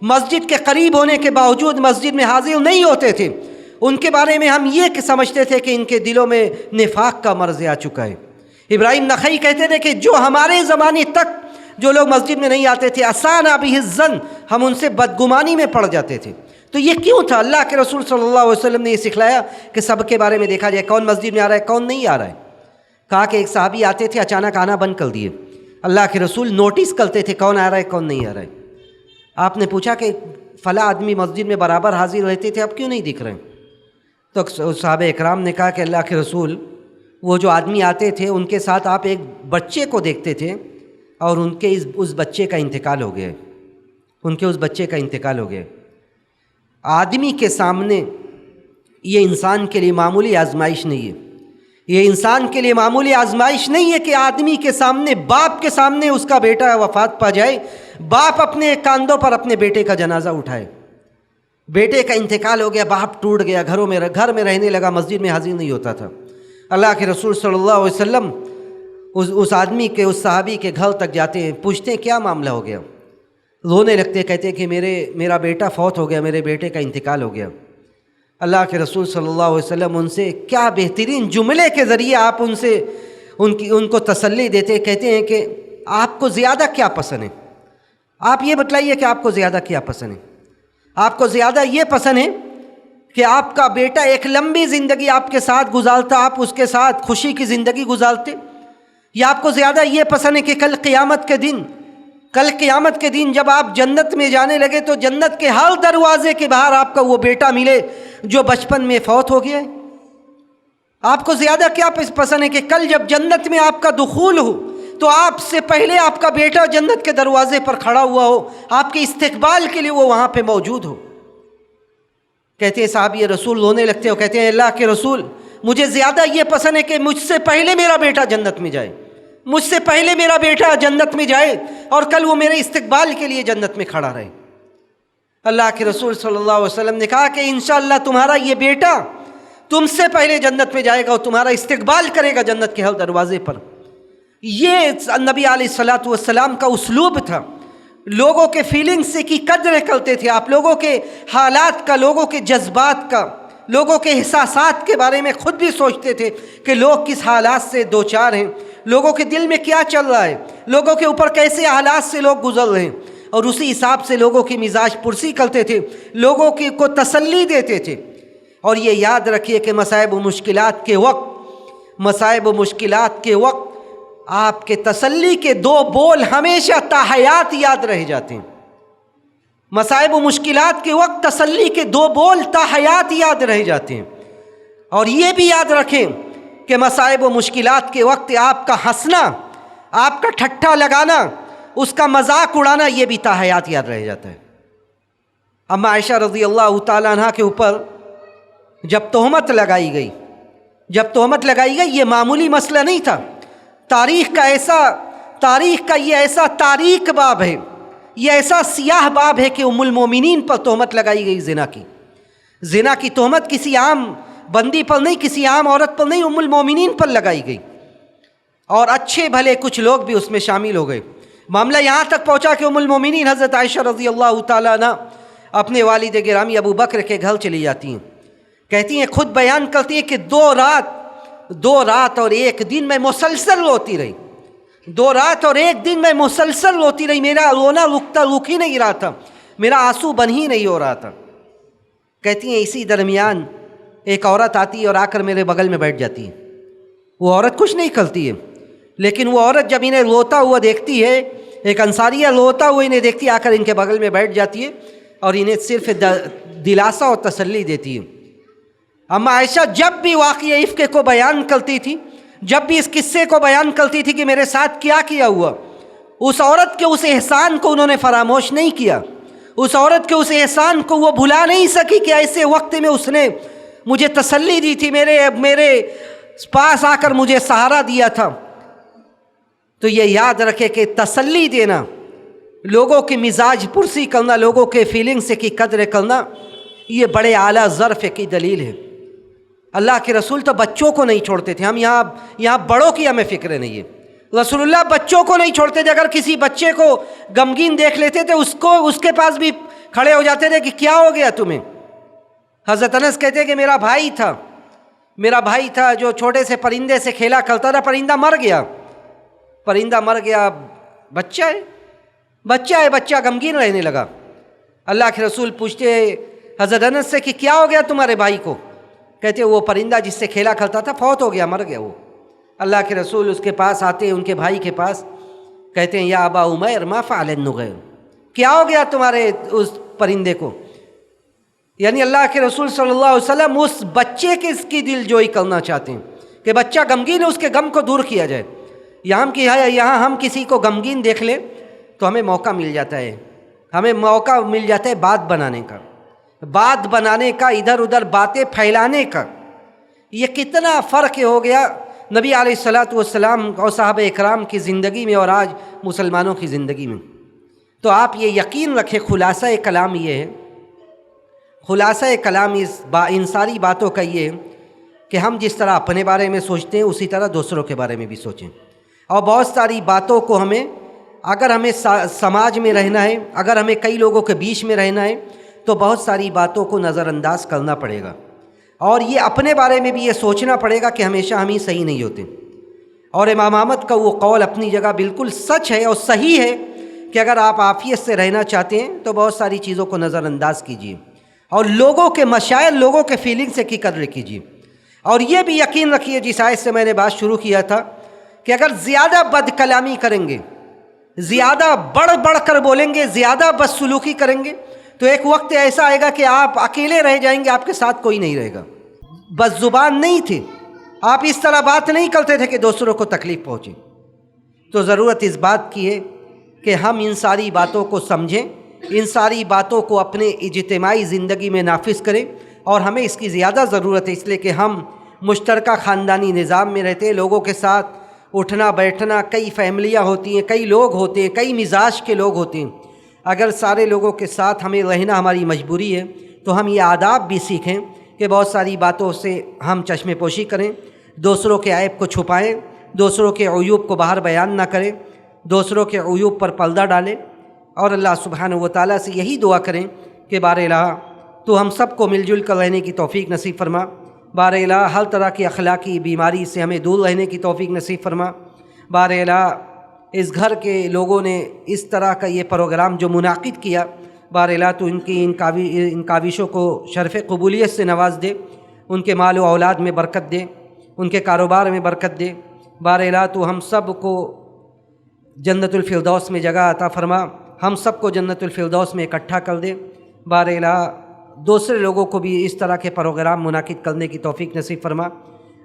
مسجد کے قریب ہونے کے باوجود مسجد میں حاضر نہیں ہوتے تھے، ان کے بارے میں ہم یہ سمجھتے تھے کہ ان کے دلوں میں نفاق کا مرض آ چکا ہے۔ ابراہیم نخعی کہتے تھے کہ جو ہمارے زمانے تک جو لوگ مسجد میں نہیں آتے تھے، اسانا بہ الظن، ہم ان سے بدگمانی میں پڑ جاتے تھے۔ تو یہ کیوں تھا؟ اللہ کے رسول صلی اللہ علیہ وسلم نے یہ سکھلایا کہ سب کے بارے میں دیکھا جائے، کون مسجد میں آ رہا ہے کون نہیں آ رہا ہے۔ کہا کہ ایک صحابی آتے تھے، اچانک آنا بند کر دیے، اللہ کے رسول نوٹس کرتے تھے کون آ رہا ہے کون نہیں آ رہا ہے۔ آپ نے پوچھا کہ فلاں آدمی مسجد میں برابر حاضر رہتے تھے، اب کیوں نہیں دکھ رہے ہیں؟ تو صحابہ اکرام نے کہا کہ اللہ کے رسول، وہ جو آدمی آتے تھے ان کے ساتھ آپ ایک بچے کو دیکھتے تھے اور ان کے اس بچے کا انتقال ہو گیا ہے، ان کے اس بچے کا انتقال ہو گیا ہے۔ آدمی کے سامنے یہ انسان کے لیے معمولی آزمائش نہیں ہے، یہ انسان کے لیے معمولی آزمائش نہیں ہے کہ آدمی کے سامنے، باپ کے سامنے اس کا بیٹا وفات پا جائے، باپ اپنے کاندھوں پر اپنے بیٹے کا جنازہ اٹھائے۔ بیٹے کا انتقال ہو گیا، باپ ٹوٹ گیا، گھر میں رہنے لگا، مسجد میں حاضر نہیں ہوتا تھا۔ اللہ کے رسول صلی اللہ علیہ وسلم اس آدمی کے، اس صحابی کے گھر تک جاتے ہیں، پوچھتے ہیں کیا معاملہ ہو گیا؟ رونے لگتے، کہتے ہیں کہ میرا بیٹا فوت ہو گیا، میرے بیٹے کا انتقال ہو گیا۔ اللہ کے رسول صلی اللہ علیہ وسلم ان سے کیا بہترین جملے کے ذریعے آپ ان کو تسلی دیتے، کہتے ہیں کہ آپ کو زیادہ کیا پسند ہے؟ آپ یہ بتلائیے کہ آپ کو زیادہ کیا پسند ہے؟ آپ کو زیادہ یہ پسند ہے کہ آپ کا بیٹا ایک لمبی زندگی آپ کے ساتھ گزارتا، آپ اس کے ساتھ خوشی کی زندگی گزارتے، یا آپ کو زیادہ یہ پسند ہے کہ کل قیامت کے دن جب آپ جنت میں جانے لگے تو جنت کے ہر دروازے کے باہر آپ کا وہ بیٹا ملے جو بچپن میں فوت ہو گیا ہے؟ آپ کو زیادہ کیا پسند ہے کہ کل جب جنت میں آپ کا دخول ہو تو آپ سے پہلے آپ کا بیٹا جنت کے دروازے پر کھڑا ہوا ہو، آپ کے استقبال کے لیے وہ وہاں پہ موجود ہو؟ کہتے ہیں صحابی رسول رونے لگتے ہو، کہتے ہیں اللہ کے رسول، مجھے زیادہ یہ پسند ہے کہ مجھ سے پہلے میرا بیٹا جنت میں جائے، مجھ سے پہلے میرا بیٹا جنت میں جائے اور کل وہ میرے استقبال کے لیے جنت میں کھڑا رہے۔ اللہ کے رسول صلی اللہ علیہ وسلم نے کہا کہ انشاءاللہ تمہارا یہ بیٹا تم سے پہلے جنت میں جائے گا اور تمہارا استقبال کرے گا جنت کے ہر دروازے پر۔ یہ نبی علیہ الصلوۃ والسلام کا اسلوب تھا، لوگوں کے فیلنگس کی قدر کرتے تھے آپ، لوگوں کے حالات کا، لوگوں کے جذبات کا، لوگوں کے احساسات کے بارے میں خود بھی سوچتے تھے کہ لوگ کس حالات سے دوچار ہیں، لوگوں کے دل میں کیا چل رہا ہے، لوگوں کے اوپر کیسے حالات سے لوگ گزر رہے ہیں، اور اسی حساب سے لوگوں کی مزاج پرسی کرتے تھے، لوگوں کو تسلی دیتے تھے۔ اور یہ یاد رکھیے کہ مصائب و مشکلات کے وقت آپ کے تسلی کے دو بول ہمیشہ تا حیات یاد رہ جاتے ہیں۔ مصائب و مشکلات کے وقت تسلی کے دو بول تا حیات یاد رہ جاتے ہیں۔ اور یہ بھی یاد رکھیں کہ مصائب و مشکلات کے وقت آپ کا ہنسنا، آپ کا ٹھٹھا لگانا، اس کا مذاق اڑانا، یہ بھی تا حیات یاد رہ جاتا ہے۔ اما عائشہ رضی اللہ تعالیٰ عنہ کے اوپر جب تہمت لگائی گئی، یہ معمولی مسئلہ نہیں تھا، تاریخ کا یہ ایسا تاریک باب ہے، یہ ایسا سیاہ باب ہے کہ ام المومنین پر تہمت لگائی گئی زنا کی تہمت کسی عام بندی پر نہیں، کسی عام عورت پر نہیں، ام المومنین پر لگائی گئی، اور اچھے بھلے کچھ لوگ بھی اس میں شامل ہو گئے۔ معاملہ یہاں تک پہنچا کہ ام المومنین حضرت عائشہ رضی اللہ تعالیٰ عنہ اپنے والد گرامی ابو بکر کے گھر چلی جاتی ہیں، کہتی ہیں، خود بیان کرتی ہیں کہ دو رات اور ایک دن میں مسلسل روتی رہی، 2 رات اور 1 دن میں مسلسل روتی رہی، میرا رونا رک ہی نہیں رہا تھا، میرا آنسو بند ہی نہیں ہو رہا تھا۔ کہتی ہیں اسی درمیان ایک عورت آتی ہے اور آ کر میرے بغل میں بیٹھ جاتی ہے۔ وہ عورت کچھ نہیں کرتی ہے، لیکن وہ عورت جب انہیں روتا ہوا دیکھتی ہے، ایک انصاریہ روتا ہوا انہیں دیکھتی ہے، آ کر ان کے بغل میں بیٹھ جاتی ہے اور انہیں صرف دلاسا اور تسلی دیتی ہے۔ اما عائشہ جب بھی واقعہ عفق کو بیان کرتی تھی، جب بھی اس قصے کو بیان کرتی تھی کہ میرے ساتھ کیا ہوا، اس عورت کے اس احسان کو انہوں نے فراموش نہیں کیا، اس عورت کے اس احسان کو وہ بھلا نہیں سکی کہ ایسے وقت میں اس نے مجھے تسلی دی تھی، میرے پاس آ کر مجھے سہارا دیا تھا۔ تو یہ یاد رکھے کہ تسلی دینا، لوگوں کی مزاج پرسی کرنا، لوگوں کے فیلنگس کی قدر کرنا، یہ بڑے اعلیٰ ظرف کی دلیل ہے۔ اللہ کے رسول تو بچوں کو نہیں چھوڑتے تھے، ہم یہاں بڑوں کی ہمیں فکر نہیں ہے۔ رسول اللہ بچوں کو نہیں چھوڑتے تھے، اگر کسی بچے کو غمگین دیکھ لیتے تھے اس کے پاس بھی کھڑے ہو جاتے تھے کہ کیا ہو گیا تمہیں، حضرت انس کہتے ہیں کہ میرا بھائی تھا جو چھوٹے سے پرندے سے کھیلا کرتا تھا، پرندہ مر گیا، بچہ غمگین رہنے لگا۔ اللہ کے رسول پوچھتے حضرت انس سے کہ کیا ہو گیا تمہارے بھائی کو؟ کہتے وہ پرندہ جس سے کھیلا کرتا تھا فوت ہو گیا، مر گیا وہ۔ اللہ کے رسول اس کے پاس آتے ہیں، ان کے بھائی کے پاس، کہتے ہیں یا ابا عمیر ما فعل النغیر، کیا ہو گیا تمہارے اس پرندے کو؟ یعنی اللہ کے رسول صلی اللہ علیہ وسلم اس بچے کی دل جوئی کرنا چاہتے ہیں کہ بچہ غمگین ہے، اس کے غم کو دور کیا جائے۔ یہاں ہم کسی کو غمگین دیکھ لیں تو ہمیں موقع مل جاتا ہے بات بنانے کا ادھر ادھر باتیں پھیلانے کا۔ یہ کتنا فرق ہو گیا نبی علیہ الصلوۃ والسلام اور صحابہ اکرام کی زندگی میں اور آج مسلمانوں کی زندگی میں۔ تو آپ یہ یقین رکھیں، خلاصہ کلام یہ ہے، ان ساری باتوں کا یہ ہے کہ ہم جس طرح اپنے بارے میں سوچتے ہیں اسی طرح دوسروں کے بارے میں بھی سوچیں، اور بہت ساری باتوں کو اگر ہمیں سماج میں رہنا ہے، اگر ہمیں کئی لوگوں کے بیچ میں رہنا ہے تو بہت ساری باتوں کو نظر انداز کرنا پڑے گا، اور یہ اپنے بارے میں بھی یہ سوچنا پڑے گا کہ ہمیشہ ہم ہی صحیح نہیں ہوتے۔ اور امام احمد کا وہ قول اپنی جگہ بالکل سچ ہے اور صحیح ہے کہ اگر آپ عافیت سے رہنا چاہتے ہیں تو بہت ساری چیزوں کو نظر انداز کیجیے، اور لوگوں کے مشاعر، لوگوں کے فیلنگ سے کی قدر کیجیے، اور یہ بھی یقین رکھیے جس آیت سے میں نے بات شروع کیا تھا کہ اگر زیادہ بد کلامی کریں گے، زیادہ بڑھ کر بولیں گے، زیادہ بدسلوکی کریں گے تو ایک وقت ایسا آئے گا کہ آپ اکیلے رہ جائیں گے، آپ کے ساتھ کوئی نہیں رہے گا۔ بس زبان نہیں تھی، آپ اس طرح بات نہیں کرتے تھے کہ دوسروں کو تکلیف پہنچے۔ تو ضرورت اس بات کی ہے کہ ہم ان ساری باتوں کو سمجھیں، ان ساری باتوں کو اپنے اجتماعی زندگی میں نافذ کریں، اور ہمیں اس کی زیادہ ضرورت ہے اس لیے کہ ہم مشترکہ خاندانی نظام میں رہتے ہیں، لوگوں کے ساتھ اٹھنا بیٹھنا، کئی فیملیاں ہوتی ہیں، کئی لوگ ہوتے ہیں، کئی مزاج کے لوگ ہوتے ہیں۔ اگر سارے لوگوں کے ساتھ ہمیں رہنا ہماری مجبوری ہے تو ہم یہ آداب بھی سیکھیں کہ بہت ساری باتوں سے ہم چشم پوشی کریں، دوسروں کے عیب کو چھپائیں، دوسروں کے عیوب کو باہر بیان نہ کریں، دوسروں کے عیوب پر پردہ ڈالیں، اور اللہ سبحانہ و تعالیٰ سے یہی دعا کریں کہ بار الہ تو ہم سب کو مل جل کر رہنے کی توفیق نصیب فرما، بار الہ ہر طرح کی اخلاقی بیماری سے ہمیں دور رہنے کی توفیق نصیب فرما، بار الہ اس گھر کے لوگوں نے اس طرح کا یہ پروگرام جو منعقد کیا، بار الہ تو ان کاوشوں کو شرف قبولیت سے نواز دے، ان کے مال و اولاد میں برکت دے، ان کے کاروبار میں برکت دے، بار الہ تو ہم سب کو جنت الفردوس میں جگہ عطا فرما، ہم سب کو جنت الفردوس میں اکٹھا کر دے، بار الہ دوسرے لوگوں کو بھی اس طرح کے پروگرام منعقد کرنے کی توفیق نصیب فرما،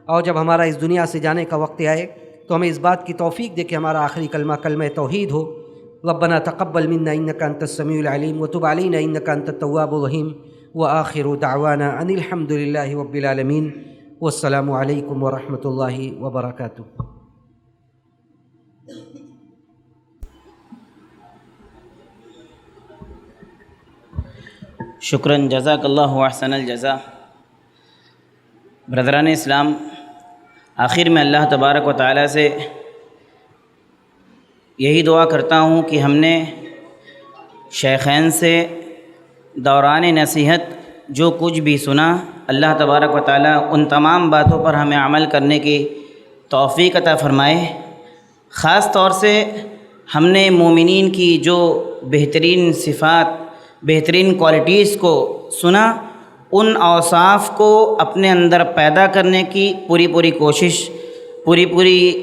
اور جب ہمارا اس دنیا سے جانے کا وقت آئے تو ہمیں اس بات کی توفیق دے کہ ہمارا آخری کلمہ توحید ہو۔ ربنا تقبل منا انک انت السمیع العلیم وتب علینا انک انت التواب الرحیم، وآخر دعوانا ان الحمد للہ رب العالمین، والسلام علیکم ورحمۃ اللہ وبرکاتہ۔ شکراً، جزاک اللہ احسن الجزا۔ برادران اسلام، آخر میں اللہ تبارک و تعالیٰ سے یہی دعا کرتا ہوں کہ ہم نے شیخین سے دوران نصیحت جو کچھ بھی سنا، اللہ تبارک و تعالیٰ ان تمام باتوں پر ہمیں عمل کرنے کی توفیق عطا فرمائے۔ خاص طور سے ہم نے مومنین کی جو بہترین صفات، بہترین کوالٹیز کو سنا، ان اوصاف کو اپنے اندر پیدا کرنے کی پوری کوشش، پوری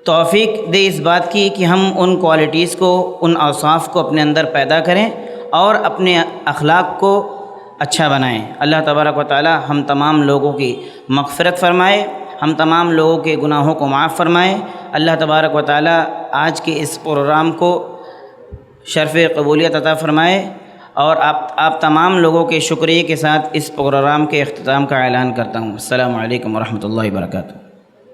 توفیق دے اس بات کی کہ ہم ان کوالٹیز کو، ان اوصاف کو اپنے اندر پیدا کریں اور اپنے اخلاق کو اچھا بنائیں۔ اللہ تبارک و تعالی ہم تمام لوگوں کی مغفرت فرمائے، ہم تمام لوگوں کے گناہوں کو معاف فرمائے۔ اللہ تبارک و تعالی آج کے اس پروگرام کو شرف قبولیت عطا فرمائے، اور آپ تمام لوگوں کے شکریہ کے ساتھ اس پروگرام کے اختتام کا اعلان کرتا ہوں۔ السلام علیکم ورحمۃ اللہ وبرکاتہ۔